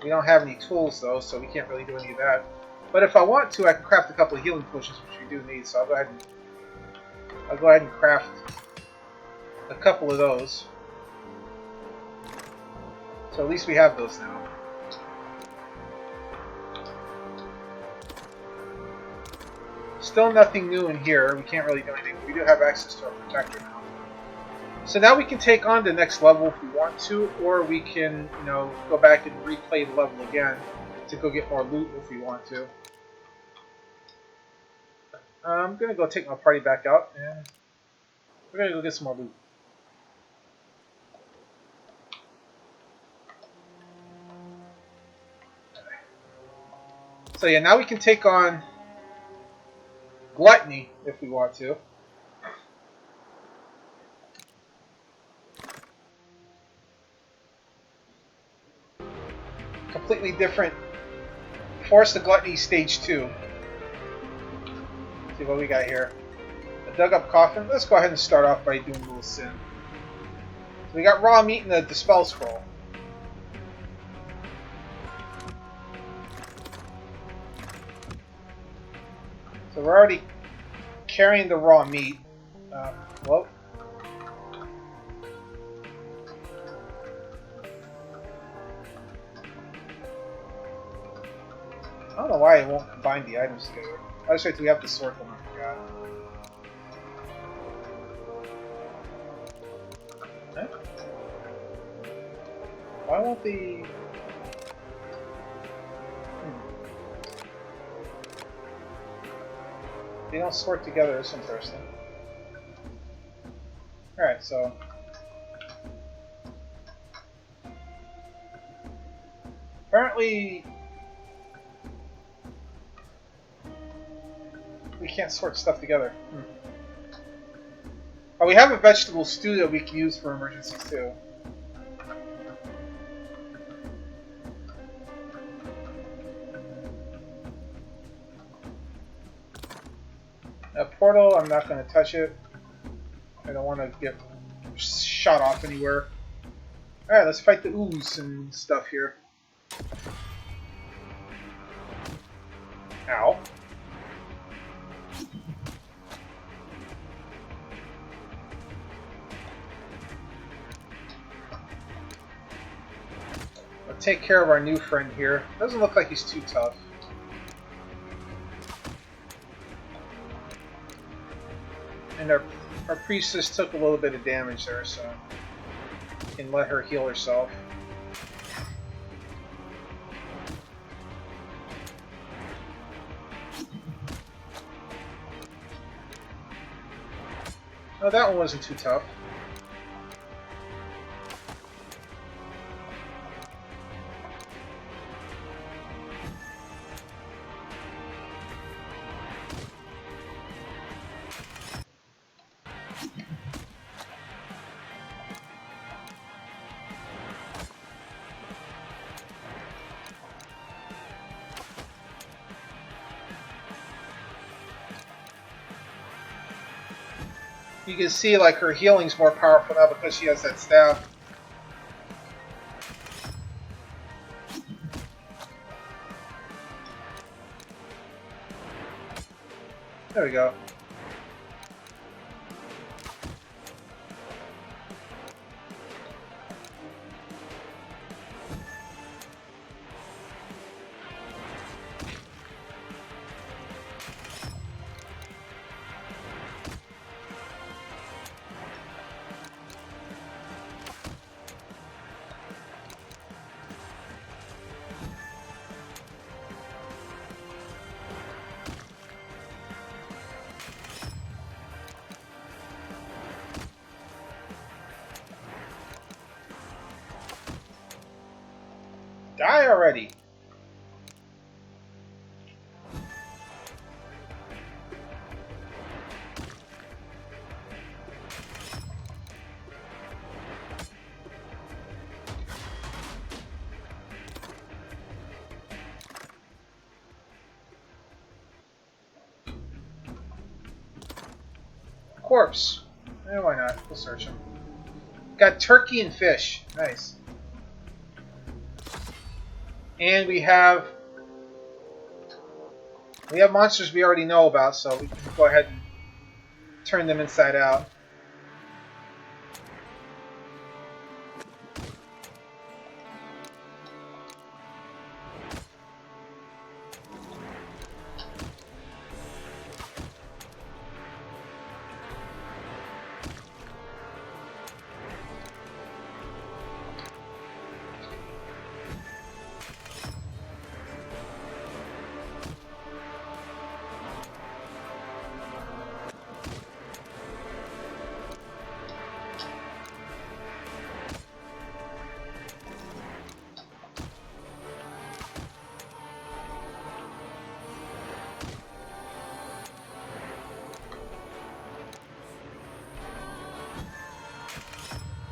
Speaker 1: We don't have any tools though, so we can't really do any of that. But if I want to, I can craft a couple of healing potions, which we do need. So I'll go ahead and craft a couple of those. So at least we have those now. Still nothing new in here. We can't really do anything. But we do have access to our protector now. So now we can take on the next level if we want to, or we can, you know, go back and replay the level again to go get more loot if we want to. I'm gonna go take my party back out, and we're gonna go get some more loot. So yeah, now we can take on Gluttony if we want to. Completely different. Force the Gluttony Stage 2. Let's see what we got here. A dug up coffin. Let's go ahead and start off by doing a little sin. So we got raw meat and the Dispel Scroll. So we're already carrying the raw meat. Well, I don't know why it won't combine the items together. I just we have the circle. I forgot. Okay. Why won't the... They don't sort together. That's interesting. Alright, so... Apparently... we can't sort stuff together. Oh, we have a vegetable stew that we can use for emergencies too. A portal, I'm not going to touch it. I don't want to get shot off anywhere. Alright, let's fight the ooze and stuff here. Ow. I'll take care of our new friend here. Doesn't look like he's too tough. And our priestess took a little bit of damage there, so we can let her heal herself. Oh, that one wasn't too tough. You can see like her healing's more powerful now because she has that staff. There we go. Die already! Corpse. Eh, why not? We'll search him. Got turkey and fish. Nice. And we have monsters we already know about, so we can go ahead and turn them inside out.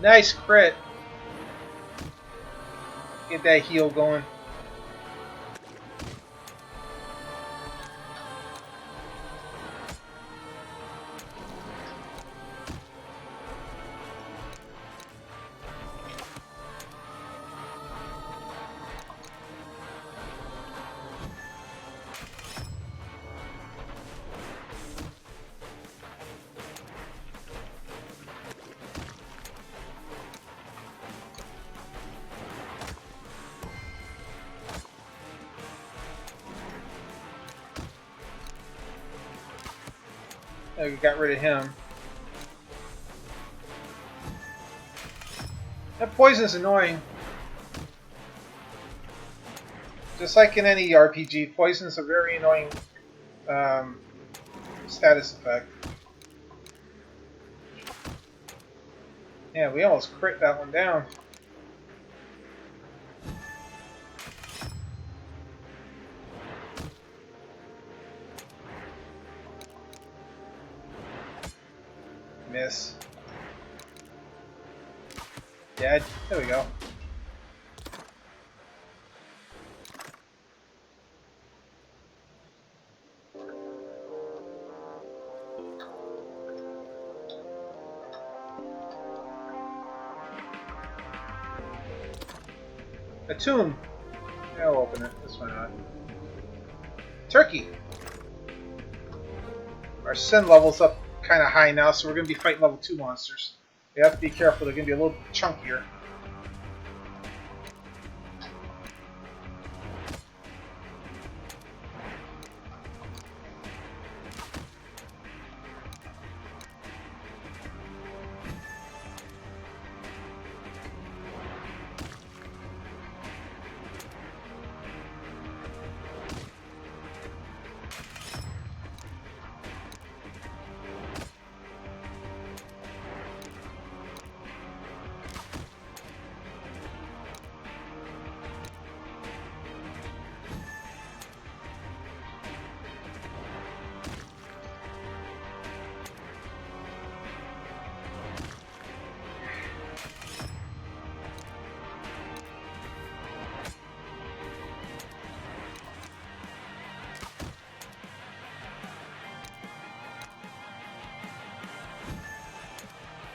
Speaker 1: Nice crit. Get that heal going. Oh, we got rid of him. That poison's annoying. Just like in any RPG, poison's a very annoying status effect. Yeah, we almost crit that one down. Miss. Dead. There we go. A tomb. Yeah, I'll open it. This one not. Turkey. Our sin level's up kind of high now, so we're going to be fighting level 2 monsters. You have to be careful, they're going to be a little chunkier.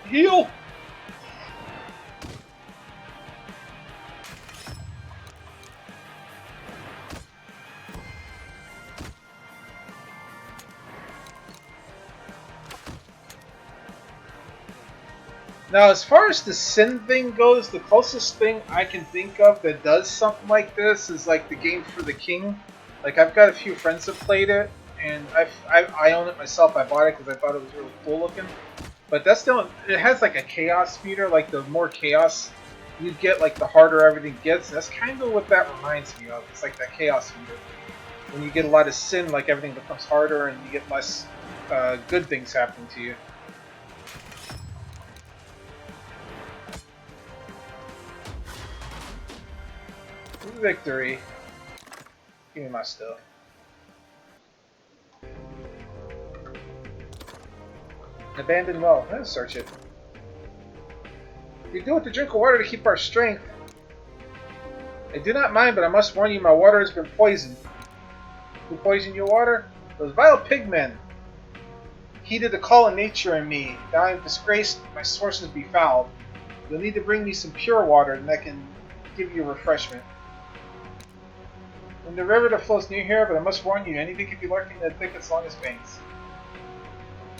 Speaker 1: Heal! Now, as far as the sin thing goes, the closest thing I can think of that does something like this is like the game for the king. Like, I've got a few friends that played it, and I own it myself. I bought it because I thought it was really cool looking. But that's still, it has like a chaos meter. Like, the more chaos you get, like the harder everything gets. That's kind of what that reminds me of. It's like that chaos meter. When you get a lot of sin, like everything becomes harder, and you get less good things happening to you. Victory. Give me my stuff. Abandoned well. Let's search it. We do it to drink water to keep our strength. I do not mind, but I must warn you, my water has been poisoned. Who poisoned your water? Those vile pigmen. Heeded the call of nature in me. Now I am disgraced, my sources befouled. You'll need to bring me some pure water, and that can give you refreshment. In the river that flows near here, but I must warn you, anything could be lurking in the thickets along its banks.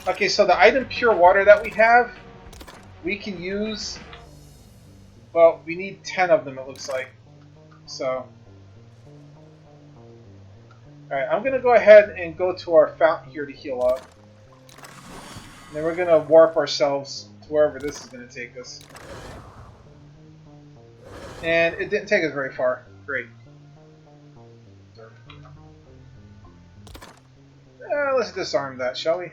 Speaker 1: Okay, so the item pure water that we have, we can use. Well, we need 10 of them, it looks like. So, alright, I'm going to go ahead and go to our fountain here to heal up. And then we're going to warp ourselves to wherever this is going to take us. And it didn't take us very far. Great. Let's disarm that, shall we?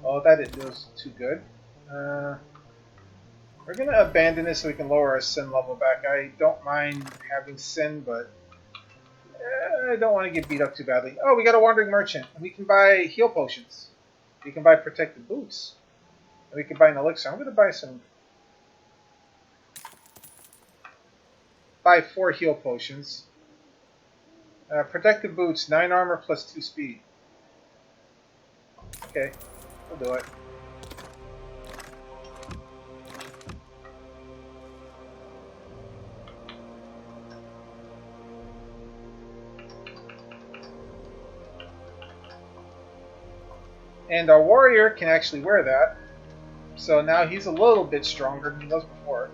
Speaker 1: Oh, that didn't do us too good. We're going to abandon this so we can lower our sin level back. I don't mind having sin, but I don't want to get beat up too badly. Oh, we got a wandering merchant. We can buy heal potions. We can buy protected boots. And we can buy an elixir. I'm going to buy some. Buy 4 heal potions. Protected boots, 9 armor plus 2 speed. Okay, we'll do it. And our warrior can actually wear that. So now he's a little bit stronger than he was before.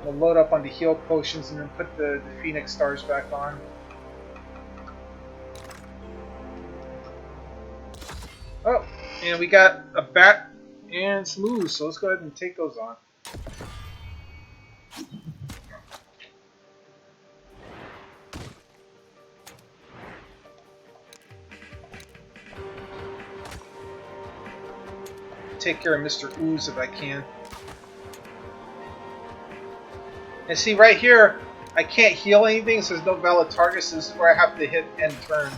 Speaker 1: We'll load up on the heal potions and then put the Phoenix stars back on. Oh, and we got a bat and some ooze, so let's go ahead and take those on. Take care of Mr. Ooze if I can. And see, right here, I can't heal anything, so there's no valid target, so this is where I have to hit end turn.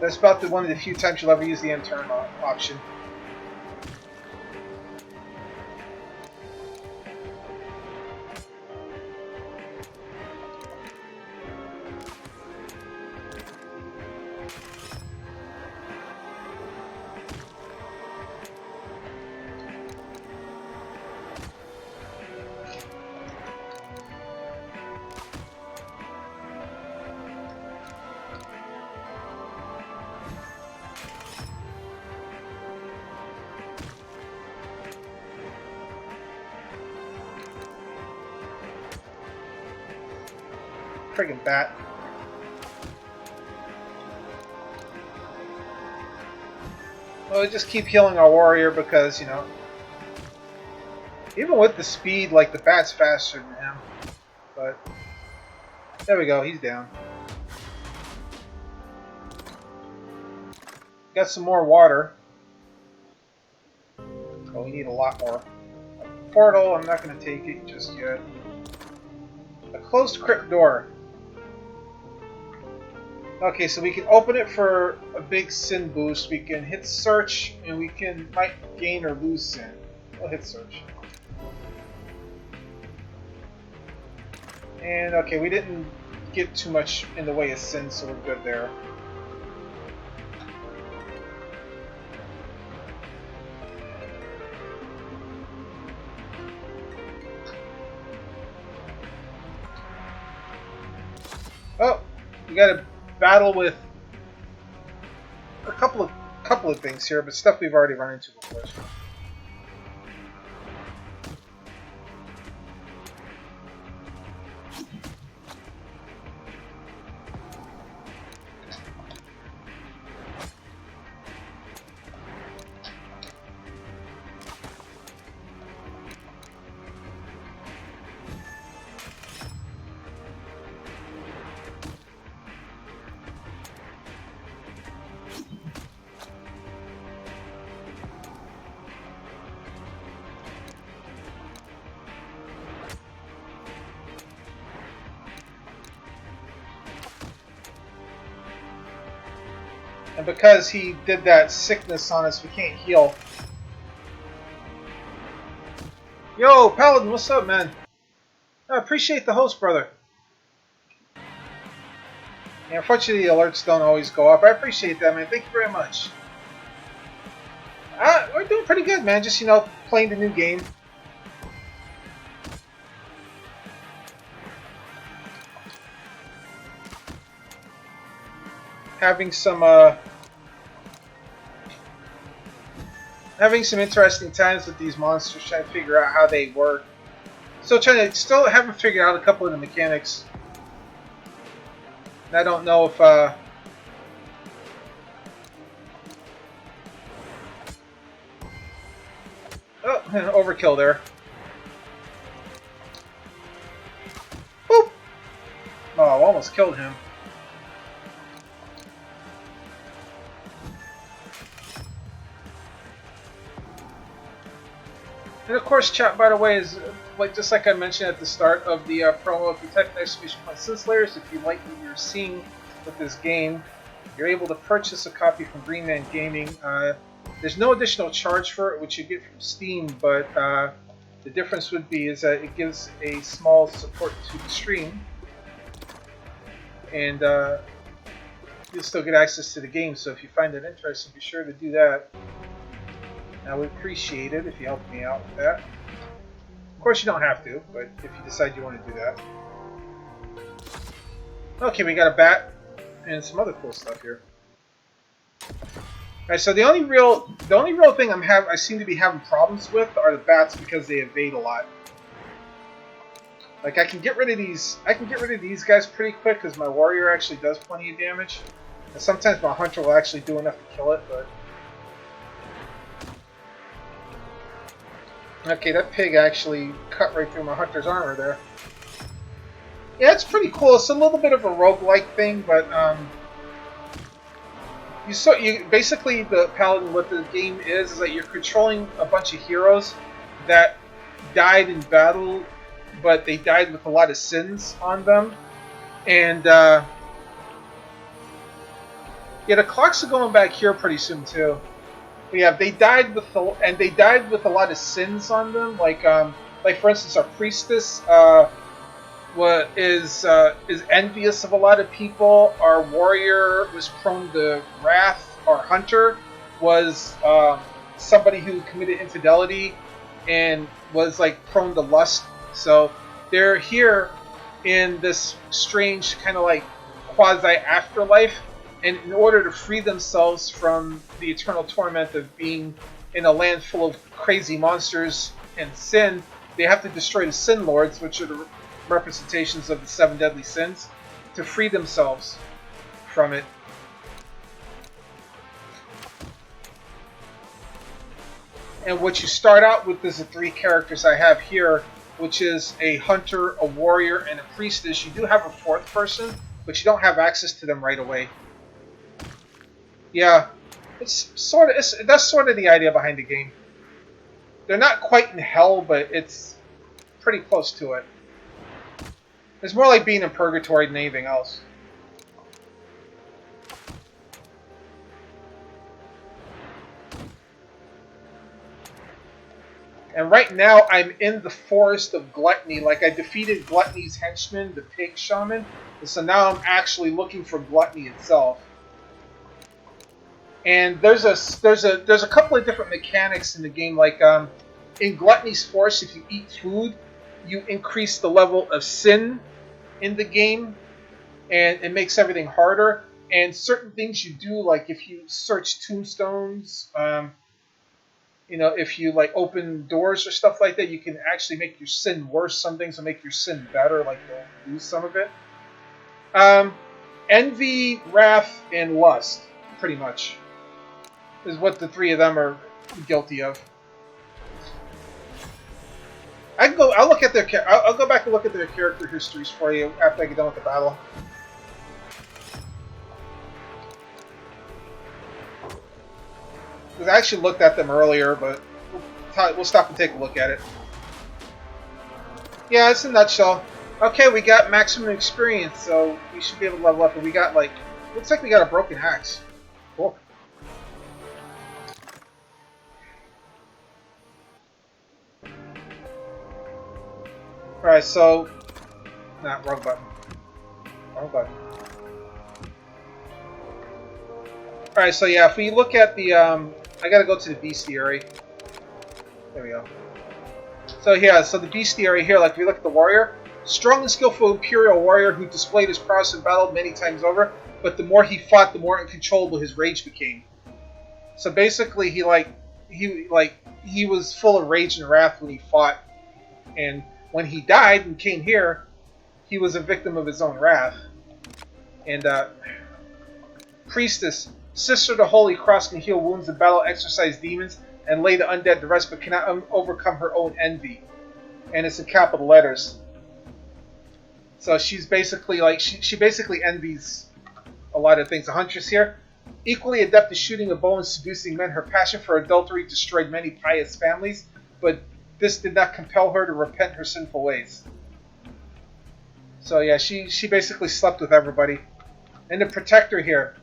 Speaker 1: That's about one of the few times you'll ever use the end turn option. Friggin' bat. Well, we just keep healing our warrior because, you know, even with the speed, like, the bat's faster than him. But, there we go, he's down. Got some more water. Oh, we need a lot more. A portal, I'm not going to take it just yet. A closed crypt door. Okay, so we can open it for a big sin boost. We can hit search, and we might gain or lose sin. We'll hit search. And okay, we didn't get too much in the way of sin, so we're good there. Oh, we got a battle with a couple of things here, but stuff we've already run into before. And because he did that sickness on us, we can't heal. Yo, Paladin, what's up, man? I appreciate the host, brother. Yeah, unfortunately, the alerts don't always go up. I appreciate that, man. Thank you very much. We're doing pretty good, man. Just, you know, playing the new game. Having some interesting times with these monsters, trying to figure out how they work. Still haven't figured out a couple of the mechanics. And I don't know if oh, overkill there. Boop! Oh, I almost killed him. And of course, chat, by the way, is just like I mentioned at the start of the promo, if you type an exclamation point Sinslayers, if you like what you're seeing with this game, you're able to purchase a copy from Green Man Gaming. There's no additional charge for it, which you get from Steam, but the difference would be is that it gives a small support to the stream, and you'll still get access to the game. So if you find it interesting, be sure to do that. I would appreciate it if you helped me out with that. Of course, you don't have to, but if you decide you want to do that. Okay, we got a bat and some other cool stuff here. Alright, so the only real thing I seem to be having problems with are the bats because they evade a lot. Like I can get rid of these guys pretty quick because my warrior actually does plenty of damage. And sometimes my hunter will actually do enough to kill it, but okay, that pig actually cut right through my hunter's armor there. Yeah, it's pretty cool. It's a little bit of a roguelike thing, but basically the Paladin, what the game is that you're controlling a bunch of heroes that died in battle, but they died with a lot of sins on them. And yeah, the clocks are going back here pretty soon too. But yeah, they died with a lot of sins on them. Like for instance, our priestess is envious of a lot of people. Our warrior was prone to wrath. Our hunter was somebody who committed infidelity and was like prone to lust. So they're here in this strange kind of like quasi afterlife. And in order to free themselves from the eternal torment of being in a land full of crazy monsters and sin, they have to destroy the Sin Lords, which are the representations of the 7 deadly sins, to free themselves from it. And what you start out with is the 3 characters I have here, which is a hunter, a warrior, and a priestess. You do have a 4th person, but you don't have access to them right away. Yeah, that's sort of the idea behind the game. They're not quite in hell, but it's pretty close to it. It's more like being in purgatory than anything else. And right now, I'm in the Forest of Gluttony. Like, I defeated Gluttony's henchman, the pig shaman, and so now I'm actually looking for Gluttony itself. And there's a couple of different mechanics in the game. Like in Gluttony's Forest, if you eat food, you increase the level of sin in the game, and it makes everything harder. And certain things you do, like if you search tombstones, you know, if you like open doors or stuff like that, you can actually make your sin worse. Some things will make your sin better, like you'll lose some of it. Envy, wrath, and lust, pretty much, is what the 3 of them are guilty of. I'll look at I'll go back and look at their character histories for you after I get done with the battle. Because I actually looked at them earlier, but we'll stop and take a look at it. Yeah, it's a nutshell. Okay, we got maximum experience, so we should be able to level up. And we got like, looks like we got a broken axe. Cool. Alright, so... Nah, wrong button. Wrong button. Alright, so yeah, if we look at the, I gotta go to the bestiary. There we go. So yeah, so the bestiary here, like if we look at the warrior, strong and skillful imperial warrior who displayed his prowess in battle many times over, but the more he fought, the more uncontrollable his rage became. So basically, he was full of rage and wrath when he fought, and when he died and came here, he was a victim of his own wrath. And priestess, sister of the Holy Cross, can heal wounds in battle, exorcise demons, and lay the undead to rest, but cannot overcome her own envy. And it's in capital letters. So she's basically like she basically envies a lot of things. The huntress here, equally adept at shooting a bow and seducing men, her passion for adultery destroyed many pious families, but this did not compel her to repent her sinful ways. So yeah, she basically slept with everybody. And the protector here,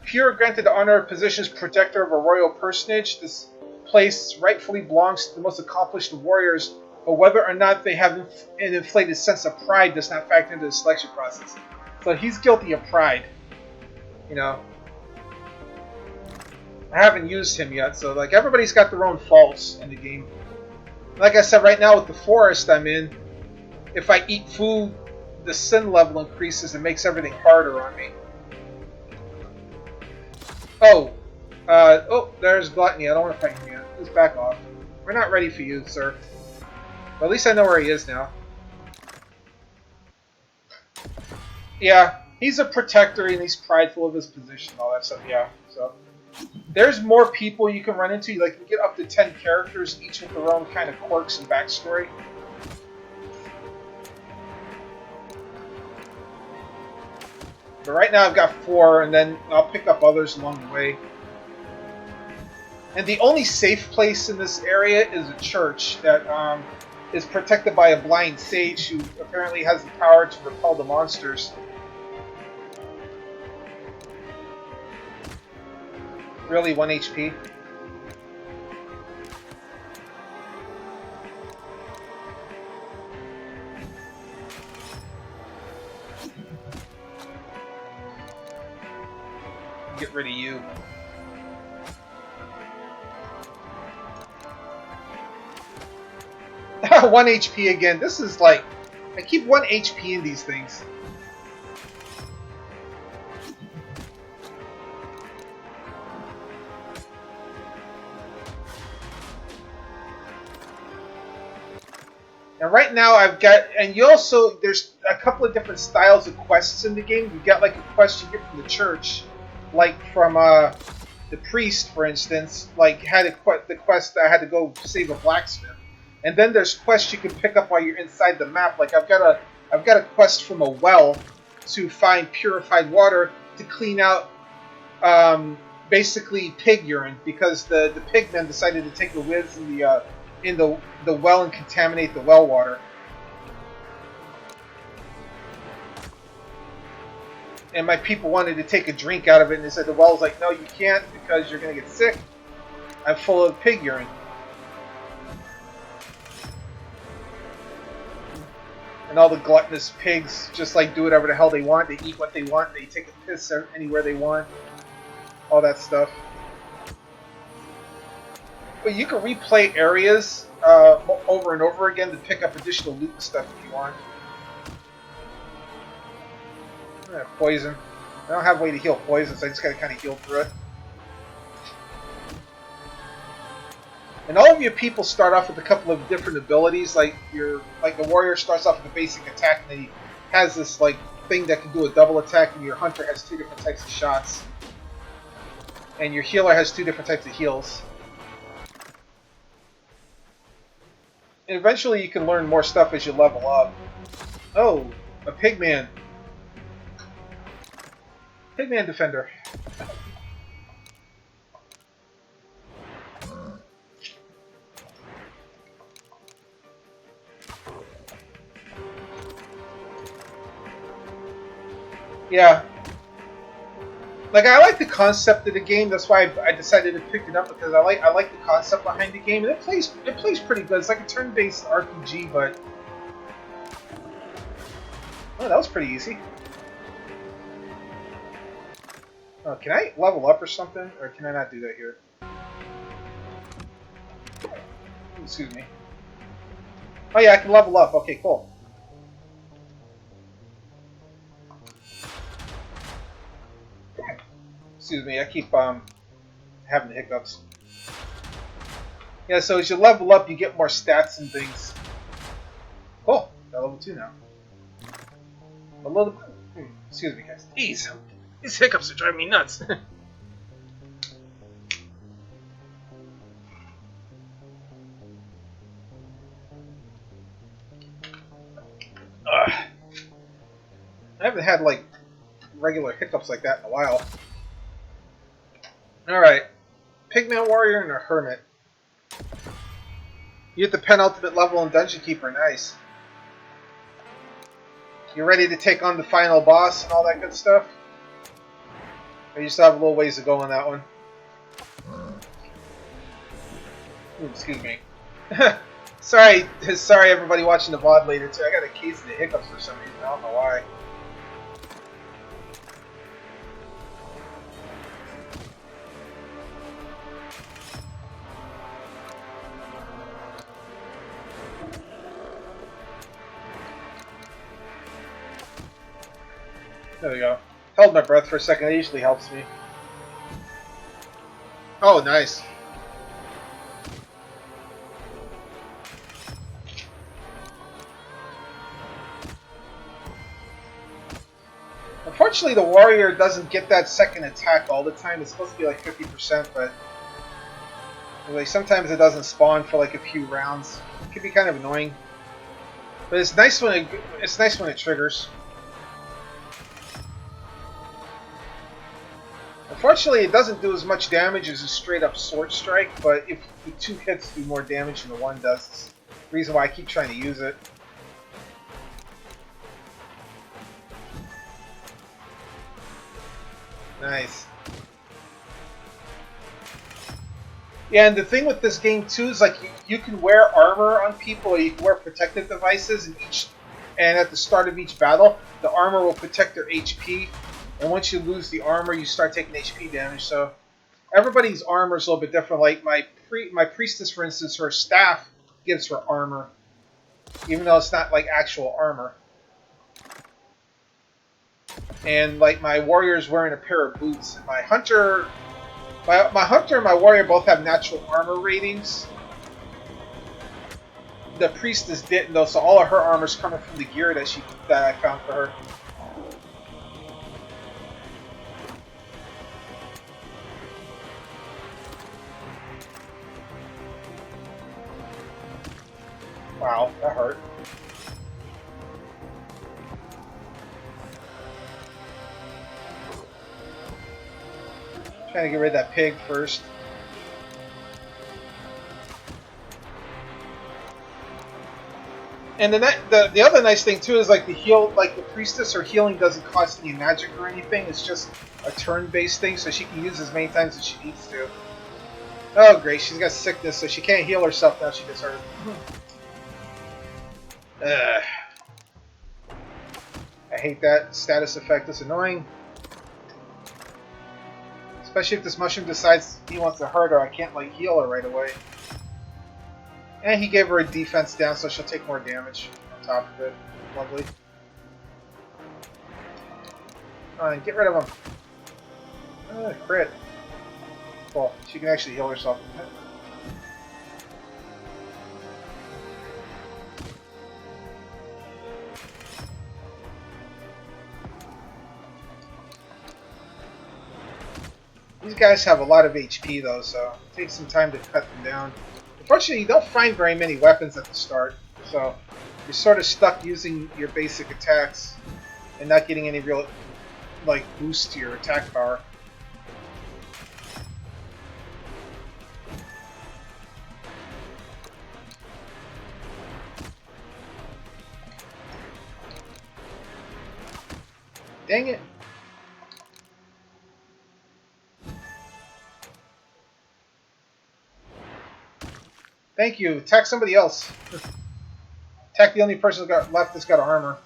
Speaker 1: pure granted the honor of position as protector of a royal personage. This place rightfully belongs to the most accomplished warriors, but whether or not they have an inflated sense of pride does not factor into the selection process. So he's guilty of pride. You know, I haven't used him yet, so like everybody's got their own faults in the game. Like I said, right now with the forest I'm in, if I eat food, the sin level increases and makes everything harder on me. Oh, there's Gluttony. I don't want to fight him yet. Just back off. We're not ready for you, sir. But at least I know where he is now. Yeah, he's a protector and he's prideful of his position and all that stuff. Yeah, so there's more people you can run into. Like, you get up to 10 characters, each with their own kind of quirks and backstory. But right now I've got 4, and then I'll pick up others along the way. And the only safe place in this area is a church that is protected by a blind sage who apparently has the power to repel the monsters. Really, 1 HP. Get rid of you. One HP again. This is like, I keep 1 HP in these things. And right now I've got, and you also, there's a couple of different styles of quests in the game. You've got like a quest you get from the church, like from the priest, for instance, like had the quest that I had to go save a blacksmith. And then there's quests you can pick up while you're inside the map. Like I've got a quest from a well to find purified water to clean out basically pig urine, because the pigmen decided to take a whiz in the well and contaminate the well water. And my people wanted to take a drink out of it, and they said the well's like, no, you can't, because you're going to get sick. I'm full of pig urine. And all the gluttonous pigs just like do whatever the hell they want. They eat what they want. They take a piss anywhere they want. All that stuff. But you can replay areas over and over again to pick up additional loot and stuff if you want. Poison. I don't have a way to heal poison, so I just gotta kind of heal through it. And all of your people start off with a couple of different abilities. Like the warrior starts off with a basic attack, and then he has this like thing that can do a double attack, and your hunter has 2 different types of shots. And your healer has 2 different types of heals. And eventually you can learn more stuff as you level up. Oh, a pigman. Pigman defender. Yeah. Like, I like the concept of the game. That's why I decided to pick it up, because I like the concept behind the game, and it plays pretty good. It's like a turn-based RPG, but oh, that was pretty easy. Oh, can I level up or something, or can I not do that here? Excuse me. Oh yeah, I can level up. Okay, cool. Excuse me, I keep having the hiccups. Yeah, so as you level up, you get more stats and things. Cool. Got level 2 now. A little. Excuse me, guys. Jeez, these hiccups are driving me nuts. I haven't had like regular hiccups like that in a while. Alright. Pigman Warrior and a Hermit. You get the penultimate level in Dungeon Keeper. Nice. You ready to take on the final boss and all that good stuff? Or you still have a little ways to go on that one? Ooh, excuse me. sorry everybody watching the VOD later too. I got a case of the hiccups for some reason. I don't know why. There we go. Held my breath for a second. That usually helps me. Oh, nice. Unfortunately, the warrior doesn't get that second attack all the time. It's supposed to be like 50%, but like sometimes it doesn't spawn for like a few rounds. It can be kind of annoying, but it's nice when it triggers. Unfortunately, it doesn't do as much damage as a straight-up sword strike, but if the 2 hits do more damage than the 1 does, it's the reason why I keep trying to use it. Nice. Yeah, and the thing with this game too is like you can wear armor on people, or you can wear protective devices, and at the start of each battle, the armor will protect their HP. And once you lose the armor, you start taking HP damage. So everybody's armor is a little bit different. Like my priestess, for instance, her staff gives her armor, even though it's not like actual armor. And like my warrior's wearing a pair of boots, and my hunter and my warrior both have natural armor ratings. The priestess didn't though, so all of her armor's coming from the gear that I found for her. Wow, that hurt. Trying to get rid of that pig first. And the other nice thing too is like the priestess, her healing doesn't cost any magic or anything. It's just a turn-based thing, so she can use as many times as she needs to. Oh great, she's got sickness, so she can't heal herself now. She gets hurt. I hate that status effect. It's annoying. Especially if this mushroom decides he wants to hurt her, I can't like heal her right away. And he gave her a defense down, so she'll take more damage on top of it. Lovely. Alright, get rid of him. Crit. Cool. She can actually heal herself. These guys have a lot of HP though, so it takes some time to cut them down. Unfortunately, you don't find very many weapons at the start, so you're sort of stuck using your basic attacks and not getting any real like boost to your attack power. Dang it. Thank you. Attack somebody else. Attack the only person that's got left that's got armor.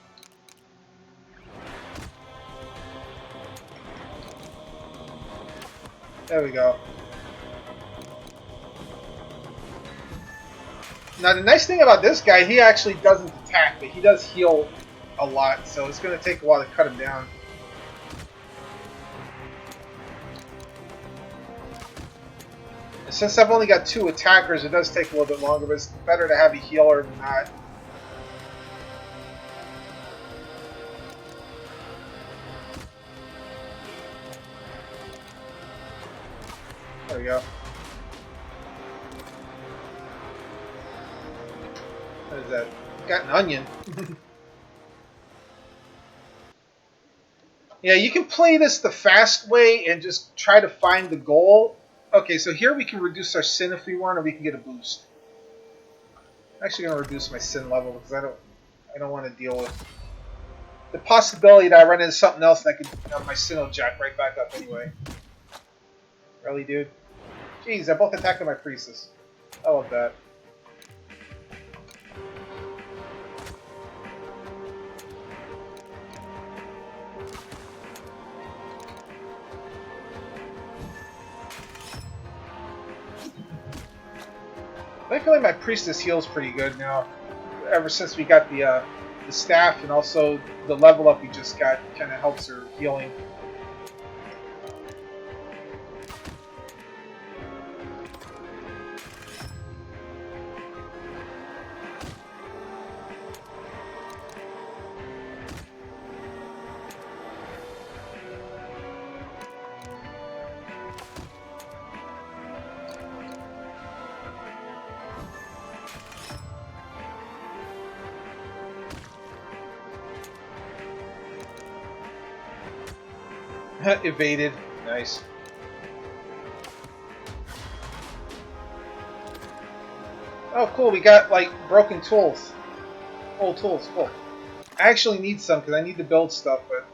Speaker 1: There we go. Now the nice thing about this guy, he actually doesn't attack, but he does heal a lot, so it's going to take a while to cut him down. And since I've only got 2 attackers, it does take a little bit longer, but it's better to have a healer than not. There we go. What is that? Got an onion. Yeah, you can play this the fast way and just try to find the goal. Okay, so here we can reduce our sin if we want, or we can get a boost. I'm actually going to reduce my sin level because I don't want to deal with the possibility that I run into something else and I could my sin will jack right back up anyway. Really, dude? Jeez, I both attacked my priestess. I love that. Thankfully, my priestess heals pretty good now. Ever since we got the staff and also the level up we just got, kind of helps her healing. Evaded. Nice. Oh, cool. We got, like, broken tools. Old tools. Cool. I actually need some because I need to build stuff, but...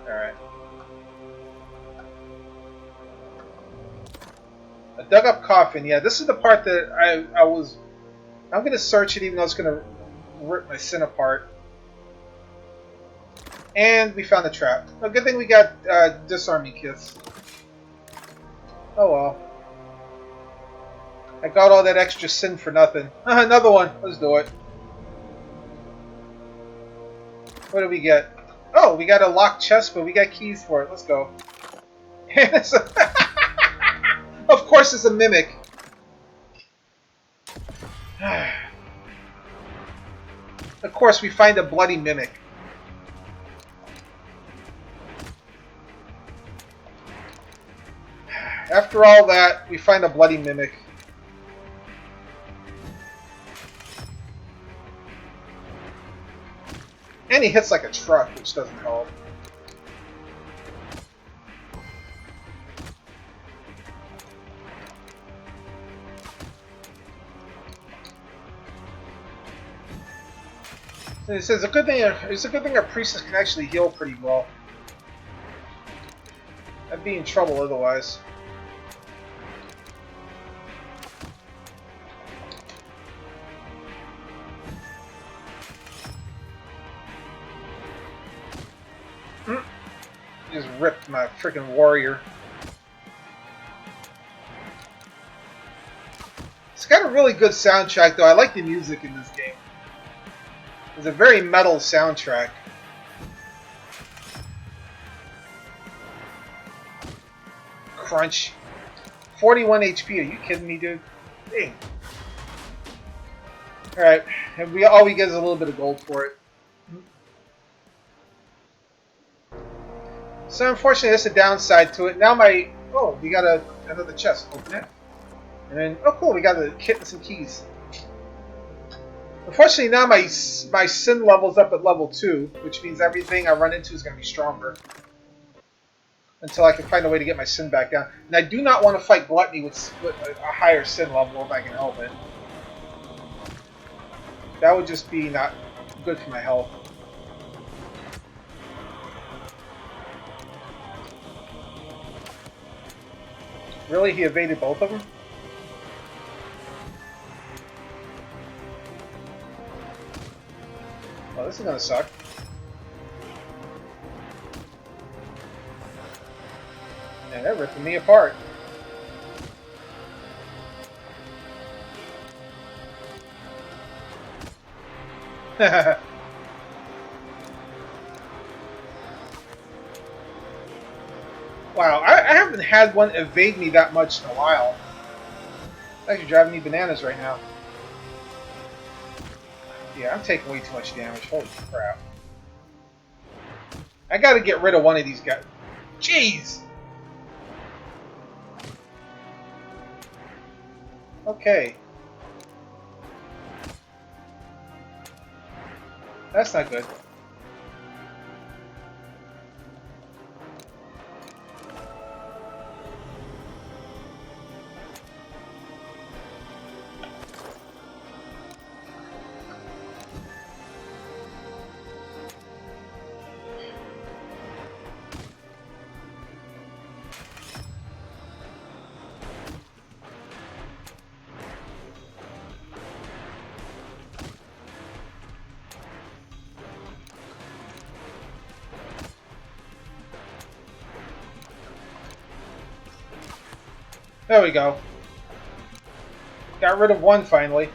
Speaker 1: Alright. A dug up coffin. Yeah, this is the part that I'm going to search it even though it's going to rip my sin apart. And we found the trap. A good thing we got disarming kits. Oh well. I got all that extra sin for nothing. Another one. Let's do it. What did we get? Oh, we got a locked chest, but we got keys for it. Let's go. Of course it's a mimic. Of course we find a bloody mimic. After all that, we find a bloody mimic. And he hits like a truck, which doesn't help. And it says it's a good thing our priestess can actually heal pretty well. I'd be in trouble otherwise. Just ripped my freaking warrior. It's got a really good soundtrack, though. I like the music in this game. It's a very metal soundtrack. Crunch. 41 HP. Are you kidding me, dude? Dang. Alright. And all we get is a little bit of gold for it. So unfortunately, that's a downside to it. Now oh, we got another chest. Open it. And then, oh cool, we got a kit and some keys. Unfortunately, now my sin level's up at level 2, which means everything I run into is going to be stronger. Until I can find a way to get my sin back down. And I do not want to fight Gluttony with a higher sin level if I can help it. That would just be not good for my health. Really? He evaded both of them? this is gonna suck. Man, they're ripping me apart. Wow, I haven't had one evade me that much in a while. It's actually driving me bananas right now. Yeah, I'm taking way too much damage. Holy crap. I gotta get rid of one of these guys. Jeez! Okay. That's not good. There we go. Got rid of one finally.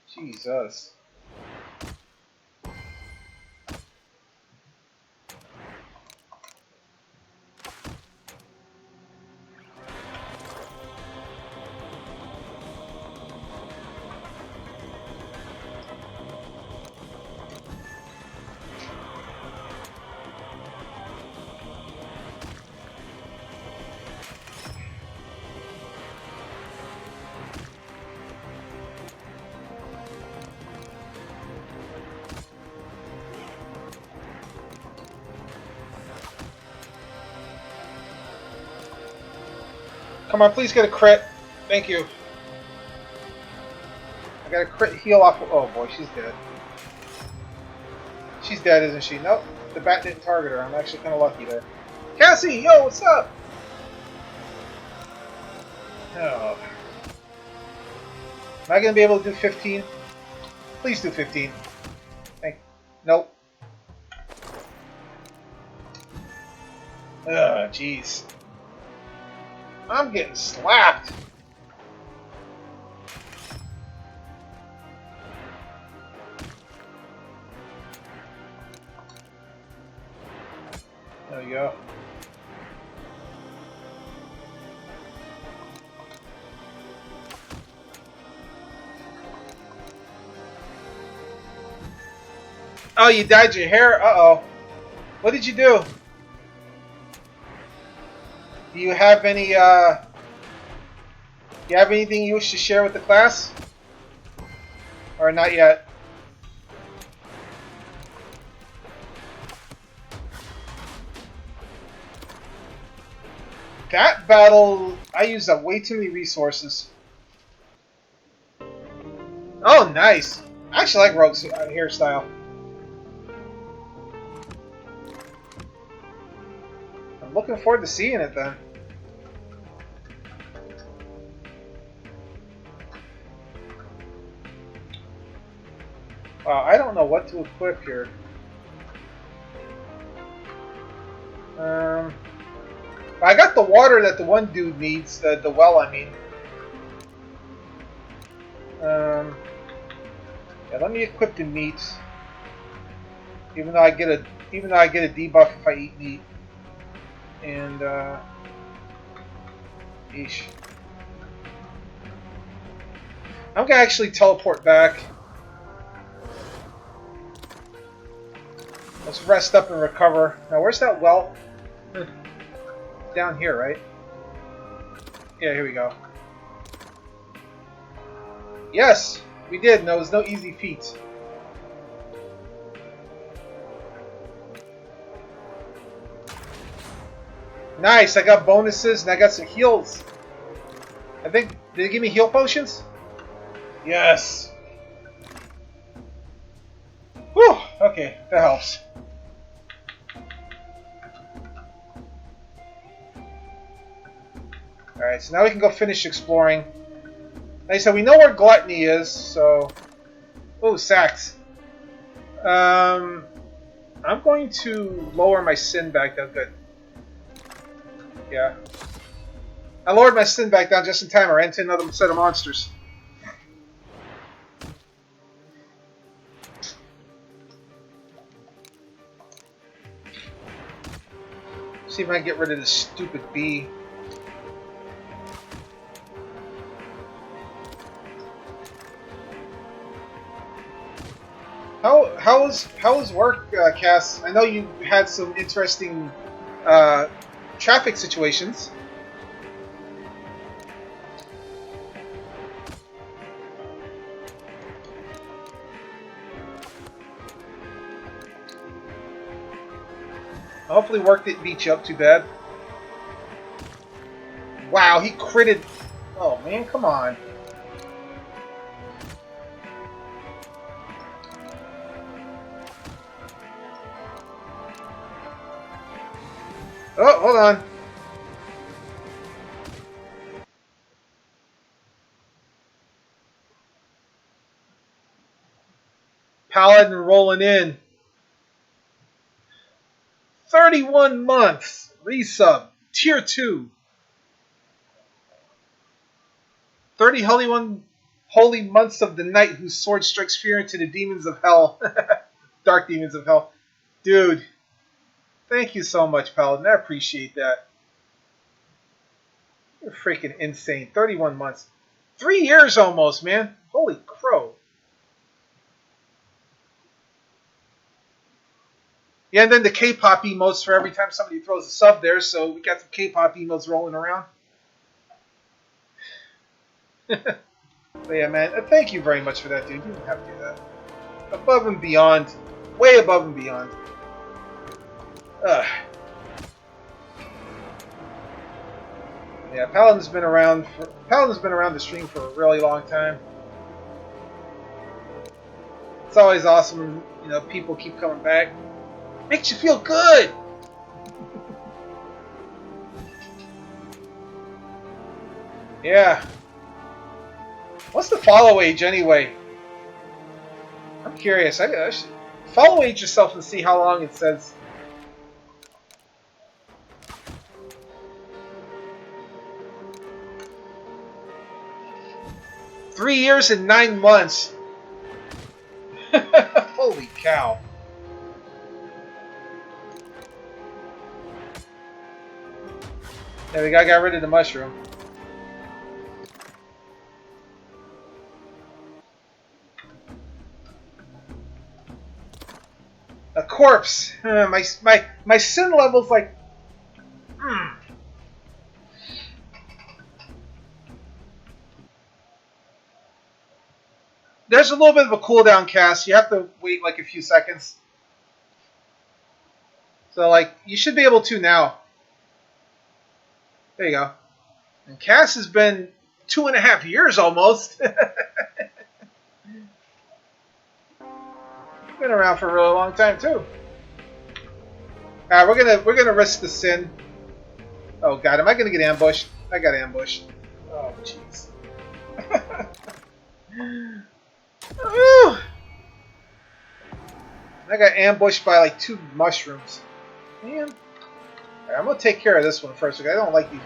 Speaker 1: Jesus. Come on, please get a crit. Thank you. I got a crit heal off. Oh boy, she's dead. She's dead, isn't she? Nope. The bat didn't target her. I'm actually kind of lucky there. Cassie, yo, what's up? Oh. Am I going to be able to do 15? Please do 15. Nope. Ugh, jeez. I'm getting slapped. There we go. Oh, you dyed your hair? Uh-oh. What did you do? Do you have any, you have anything you wish to share with the class? Or not yet? That battle, I used up way too many resources. Oh, nice. I actually like Rogue's hairstyle. I'm looking forward to seeing it then. I don't know what to equip here. I got the water that the one dude needs, the well, I mean. Yeah, let me equip the meat. Even though I get a debuff if I eat meat. And eesh. I'm gonna actually teleport back. Let's rest up and recover. Now, where's that well? Down here, right? Yeah, here we go. Yes, we did. No, it was no easy feat. Nice, I got bonuses and I got some heals. I think, did it give me heal potions? Yes. Whew, okay, that helps. Alright, so now we can go finish exploring. Like I said, we know where Gluttony is, so... Oh, sacks. I'm going to lower my sin back down. Good. Yeah. I lowered my sin back down just in time. I ran into another set of monsters. See if I can get rid of this stupid bee. How was work, Cass? I know you had some interesting traffic situations. Hopefully work didn't beat you up too bad. Wow, he critted. Oh man, come on. Oh, hold on. Paladin rolling in. 31 months. Resub. Tier 2. 30 holy months of the night whose sword strikes fear into the demons of hell. Dark demons of hell. Dude. Thank you so much, Paladin. I appreciate that. You're freaking insane. 31 months. 3 years almost, man. Holy crow. Yeah, and then the K-pop emotes for every time somebody throws a sub there, so we got some K-pop emotes rolling around. But yeah, man, thank you very much for that, dude. You didn't have to do that. Above and beyond. Way above and beyond. Ugh. Yeah, Paladin's been around the stream for a really long time. It's always awesome when, you know, people keep coming back. Makes you feel good. Yeah. What's the follow age anyway? I'm curious. I should follow age yourself and see how long it says. Three years and 9 months. Holy cow. There we go, I got rid of the mushroom. A corpse. My sin level's like. There's a little bit of a cooldown cast. You have to wait like a few seconds. So like you should be able to now. There you go. And Cass has been 2.5 years almost. Been around for a really long time too. Alright, we're gonna risk the sin. Oh god, am I gonna get ambushed? I got ambushed. Oh jeez. I got ambushed by like 2 mushrooms. Man. Right, I'm gonna take care of this one first. I don't like these.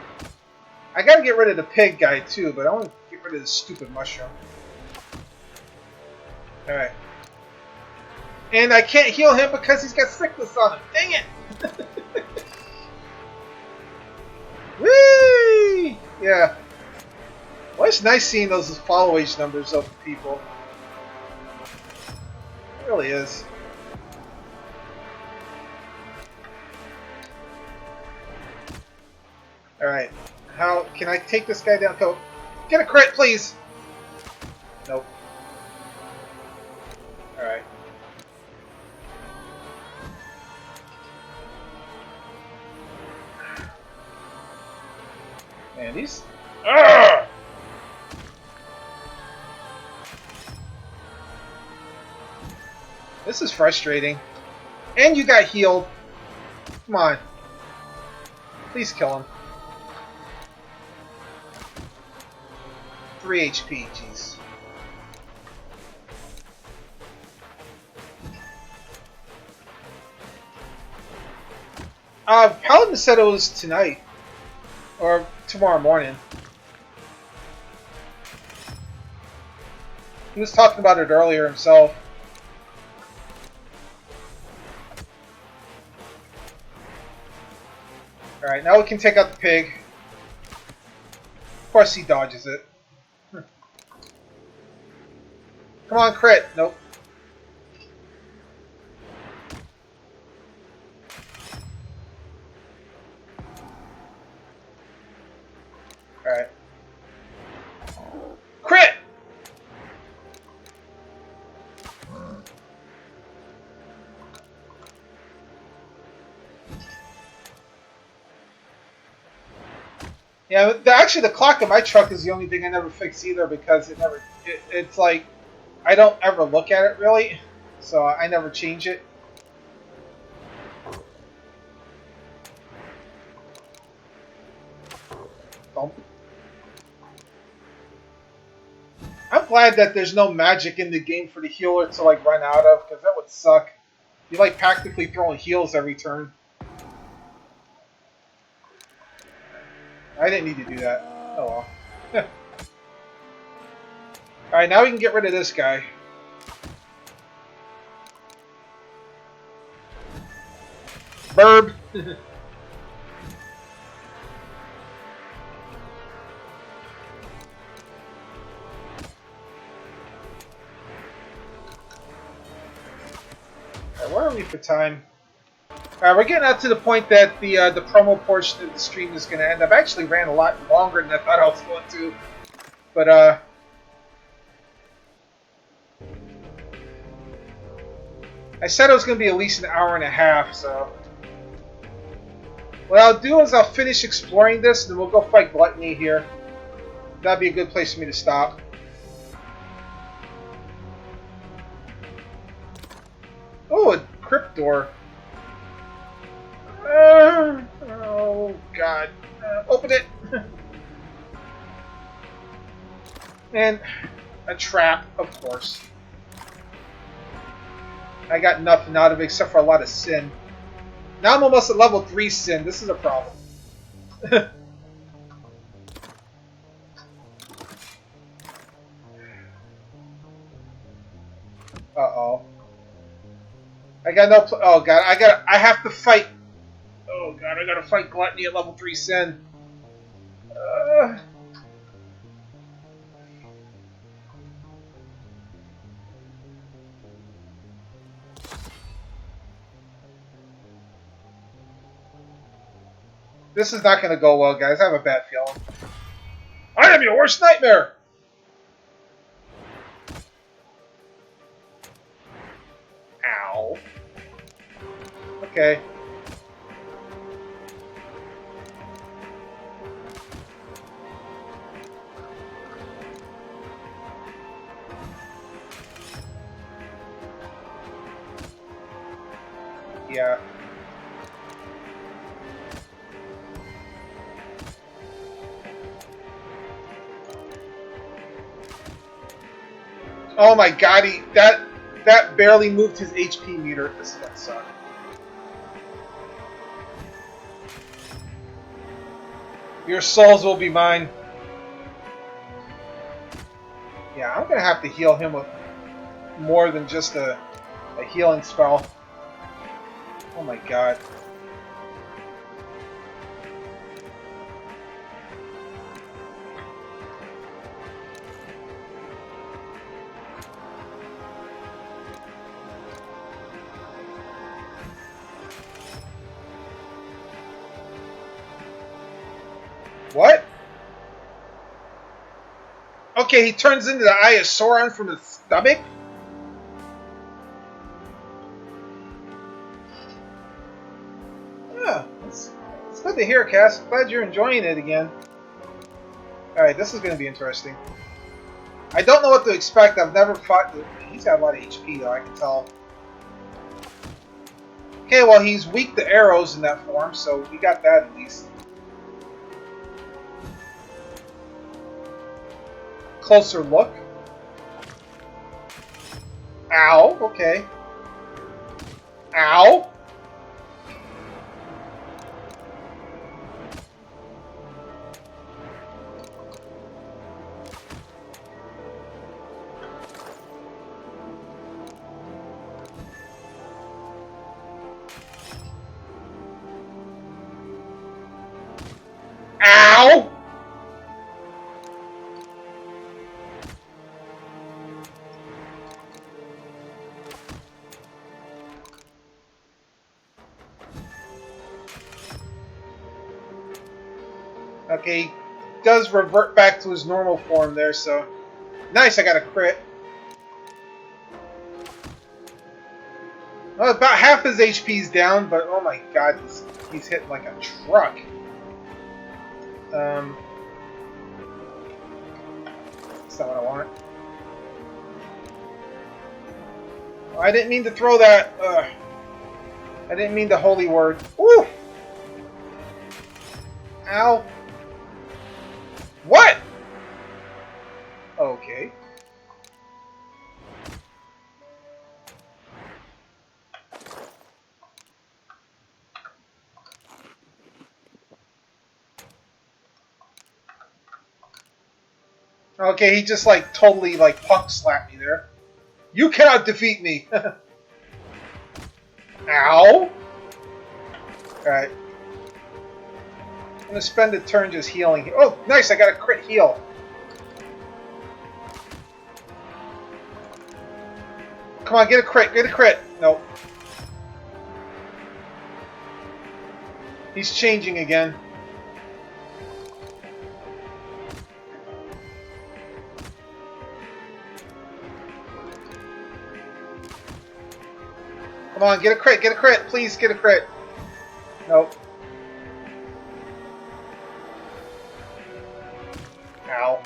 Speaker 1: I gotta get rid of the pig guy too, but I want to get rid of this stupid mushroom. Alright. And I can't heal him because he's got sickness on him. Dang it! Whee! Yeah. Well, it's nice seeing those follow age numbers of people. It really is. Alright. How can I take this guy down? Go. Get a crit, please! Nope. Alright. Man, these... Urgh! This is frustrating. And you got healed. Come on. Please kill him. 3 HP, jeez. Paladin said it was tonight. Or tomorrow morning. He was talking about it earlier himself. Alright, now we can take out the pig. Of course he dodges it. Come on, crit. Nope. Alright. Crit! Yeah, actually the clock in my truck is the only thing I never fix either because it's like, I don't ever look at it really, so I never change it. I'm glad that there's no magic in the game for the healer to like run out of, because that would suck. You're like practically throwing heals every turn. I didn't need to do that. Oh well. Alright, now we can get rid of this guy. Burb! Where are we for time? Alright, we're getting out to the point that the promo portion of the stream is going to end. I've actually ran a lot longer than I thought I was going to. But, I said it was going to be at least an hour and a half, so... What I'll do is I'll finish exploring this, and then we'll go fight Gluttony here. That'd be a good place for me to stop. Oh, a crypt door. Oh, God. Open it! And a trap, of course. I got nothing out of it except for a lot of sin. Now I'm almost at level 3 sin. This is a problem. Uh-oh. I got no oh god, I have to fight. Oh god, I gotta fight Gluttony at level 3 sin. This is not gonna go well, guys. I have a bad feeling. I am your worst nightmare! Ow. Okay. Yeah. Oh my god, that barely moved his HP meter. This is gonna suck. Your souls will be mine. Yeah, I'm gonna have to heal him with more than just a healing spell. Oh my god. What? Okay, he turns into the Eye of Sauron from his stomach? Yeah, it's good to hear, Cass. I'm glad you're enjoying it again. Alright, this is going to be interesting. I don't know what to expect. I've never fought... He's got a lot of HP, though, I can tell. Okay, well, he's weak to arrows in that form, so we got that at least. closer look. Ow, okay. Ow! Ow! Okay, he does revert back to his normal form there, so... Nice, I got a crit. Well, about half his HP's down, but oh my god, he's hitting like a truck. That's not what I want. Oh, I didn't mean to throw that. I didn't mean the holy word. Ooh! Ow. What? Okay. Okay, he just like totally like punk slapped me there. You cannot defeat me. Ow. Alright. I'm gonna spend a turn just healing. Oh, nice, I got a crit heal. Come on, get a crit, get a crit. Nope. He's changing again. Come on, get a crit, please get a crit. Nope. Ow.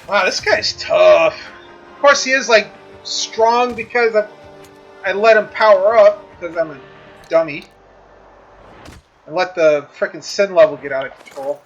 Speaker 1: Wow, this guy's tough. Of course, he is like strong because I let him power up because I'm a dummy. And let the frickin' sin level get out of control.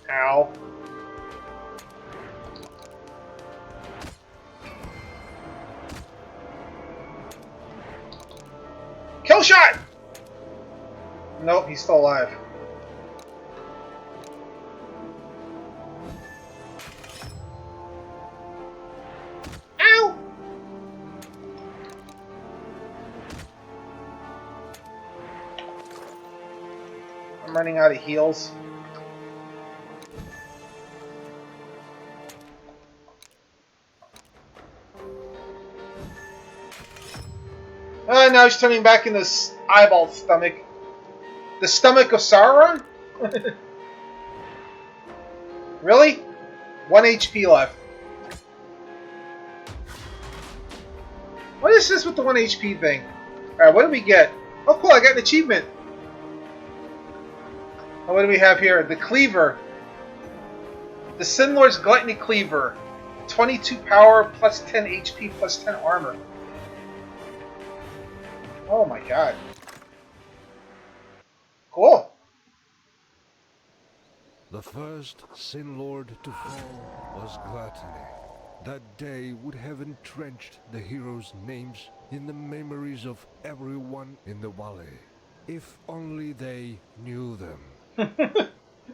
Speaker 1: Ow. Kill shot! Nope, he's still alive. Ow! I'm running out of heals. Now he's turning back into this eyeball stomach. The stomach of Sauron? Really? 1 HP left. What is this with the 1 HP thing? Alright, what do we get? Oh cool, I got an achievement. Oh, what do we have here? The Cleaver. The Sin Lord's Gluttony Cleaver. 22 power, plus 10 HP, plus 10 armor. Oh my god. Cool.
Speaker 2: The first Sin Lord to fall was Gluttony. That day would have entrenched the heroes' names in the memories of everyone in the valley. If only they knew them.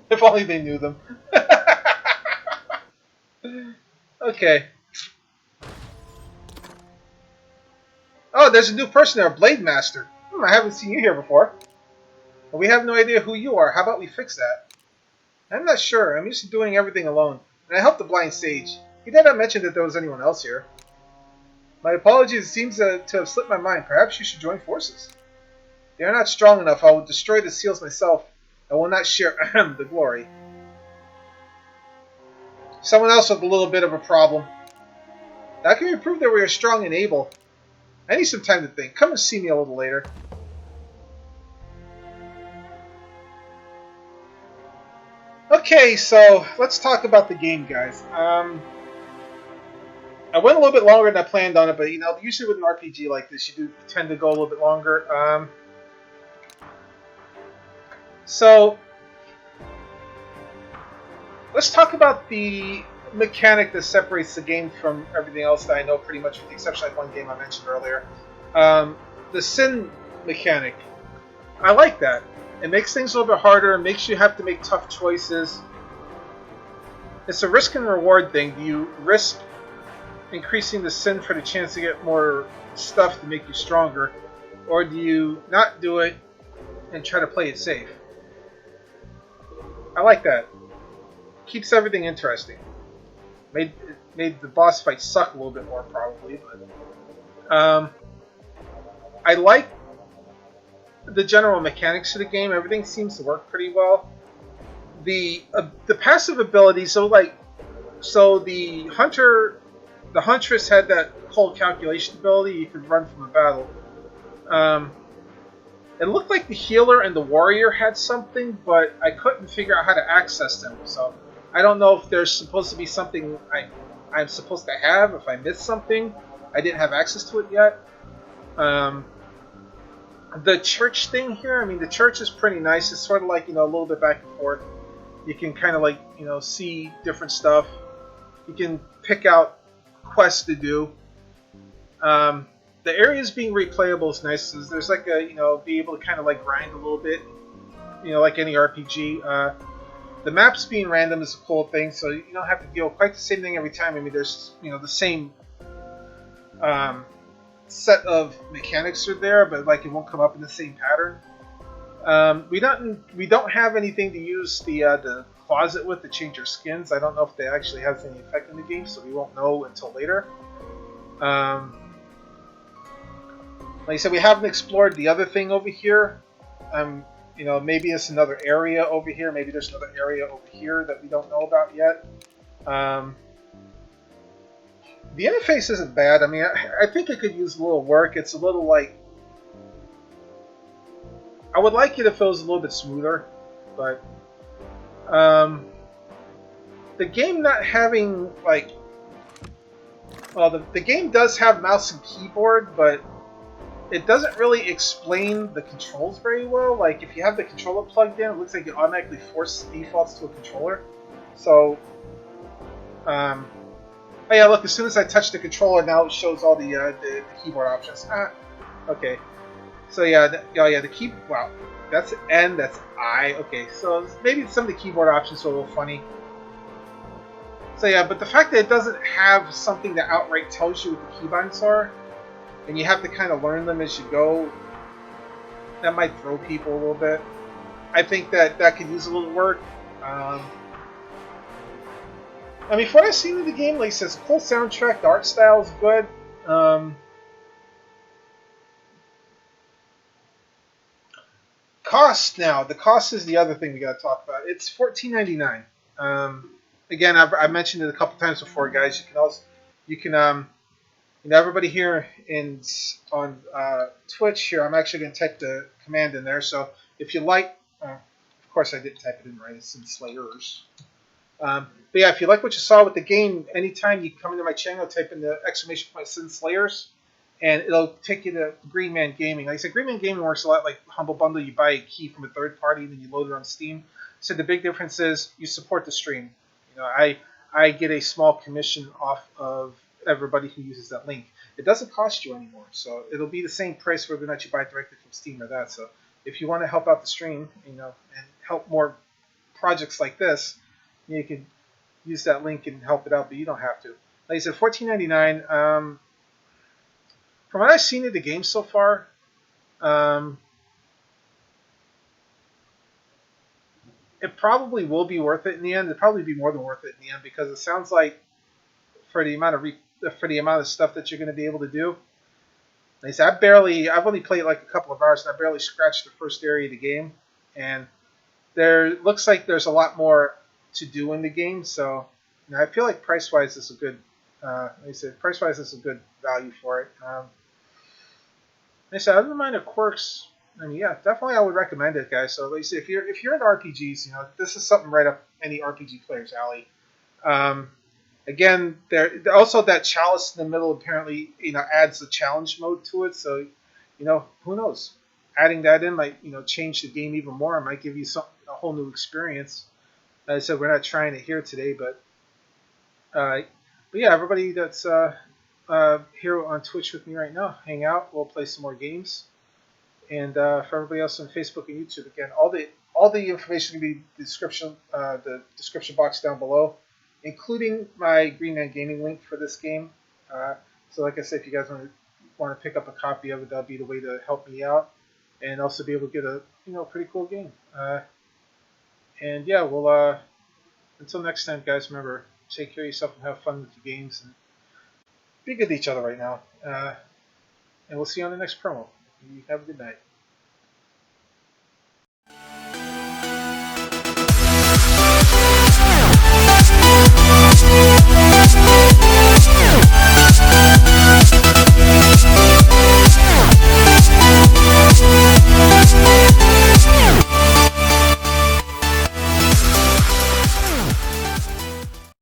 Speaker 1: If only they knew them. Okay. Oh, there's a new person there, Blade Master. I haven't seen you here before. But we have no idea who you are. How about we fix that? I'm not sure. I'm used to doing everything alone. And I helped the blind sage. He did not mention that there was anyone else here. My apologies. It seems to have slipped my mind. Perhaps you should join forces. They are not strong enough. I will destroy the seals myself. I will not share the glory. Someone else with a little bit of a problem. How can we prove that we are strong and able? I need some time to think. Come and see me a little later. Okay, so let's talk about the game, guys. I went a little bit longer than I planned on it, but usually with an RPG like this, you do tend to go a little bit longer. So let's talk about the mechanic that separates the game from everything else that I know pretty much, with the exception of one game I mentioned earlier. The sin mechanic. I like that. It makes things a little bit harder. It makes you have to make tough choices. It's a risk and reward thing. Do you risk increasing the sin for the chance to get more stuff to make you stronger, or do you not do it and try to play it safe? I like that. Keeps everything interesting. Made the boss fight suck a little bit more, probably, but I like the general mechanics of the game. Everything seems to work pretty well. The passive ability, so the huntress had that cold calculation ability. You could run from a battle. It looked like the healer and the warrior had something, but I couldn't figure out how to access them. So I don't know if there's supposed to be something I'm supposed to have. If I missed something, I didn't have access to it yet. The church thing here, I mean, the church is pretty nice. It's sort of like, a little bit back and forth. You can kind of see different stuff. You can pick out quests to do. The areas being replayable is nice. There's like be able to kind of grind a little bit, like any RPG. The maps being random is a cool thing, so you don't have to deal with quite the same thing every time. I mean, there's the same set of mechanics are there, but it won't come up in the same pattern. We don't have anything to use the closet with to change our skins. I don't know if that actually has any effect in the game, so we won't know until later. Like I said, we haven't explored the other thing over here. Maybe it's another area over here. Maybe there's another area over here that we don't know about yet. The interface isn't bad. I mean, I think it could use a little work. It's a little I would like it if it was a little bit smoother, but the game not having the game does have mouse and keyboard, but it doesn't really explain the controls very well. Like, if you have the controller plugged in, it looks like it automatically forces defaults to a controller. So, oh yeah, look, as soon as I touch the controller, now it shows all the keyboard options. Okay. So yeah, the key. Wow, that's N, that's I. Okay, so maybe some of the keyboard options are a little funny. So yeah, but the fact that it doesn't have something that outright tells you what the keybinds are, and you have to kind of learn them as you go, that might throw people a little bit. I think that could use a little work. I mean, for what I've seen of the game, like it says, cool soundtrack, the art style is good. Cost now. The cost is the other thing we got to talk about. It's $14.99. Again, I've mentioned it a couple times before, guys. You can everybody here on Twitch here, I'm actually going to type the command in there. So if you like, of course I didn't type it in right. It's in Slayers. But yeah, if you like what you saw with the game, anytime you come into my channel, type in the ! Sin Slayers, and it'll take you to Green Man Gaming. Like I said, Green Man Gaming works a lot like Humble Bundle. You buy a key from a third party, and then you load it on Steam. So the big difference is you support the stream. I get a small commission off of everybody who uses that link. It doesn't cost you anymore, so it'll be the same price whether or not you buy it directly from Steam or that. So if you want to help out the stream, and help more projects like this, you can use that link and help it out, but you don't have to. Like I said, $14.99. From what I've seen of the game so far, it probably will be worth it in the end. It'll probably be more than worth it in the end because it sounds like for the amount of stuff that you're going to be able to do. Like I said, I've only played like a couple of hours, and I barely scratched the first area of the game, and there looks like there's a lot more to do in the game. So I feel like price wise, this is a good. Like I said, price wise, this is a good value for it. Like I said, other than minor quirks, I mean, yeah, definitely I would recommend it, guys. So like I said, if you're into RPGs, this is something right up any RPG player's alley. Um, Again, there also that chalice in the middle apparently adds the challenge mode to it. So who knows? Adding that in might change the game even more. It might give you a whole new experience. As I said, we're not trying it here today, uh, but yeah, everybody that's here on Twitch with me right now, hang out. We'll play some more games. And for everybody else on Facebook and YouTube, again, all the information will be the description box down below, including my Green Man Gaming link for this game. So, like I said, if you guys want to pick up a copy of it, that'll be the way to help me out, and also be able to get a pretty cool game. And yeah, well, until next time, guys, remember, take care of yourself and have fun with your games, and be good to each other right now. And we'll see you on the next promo. You have a good night.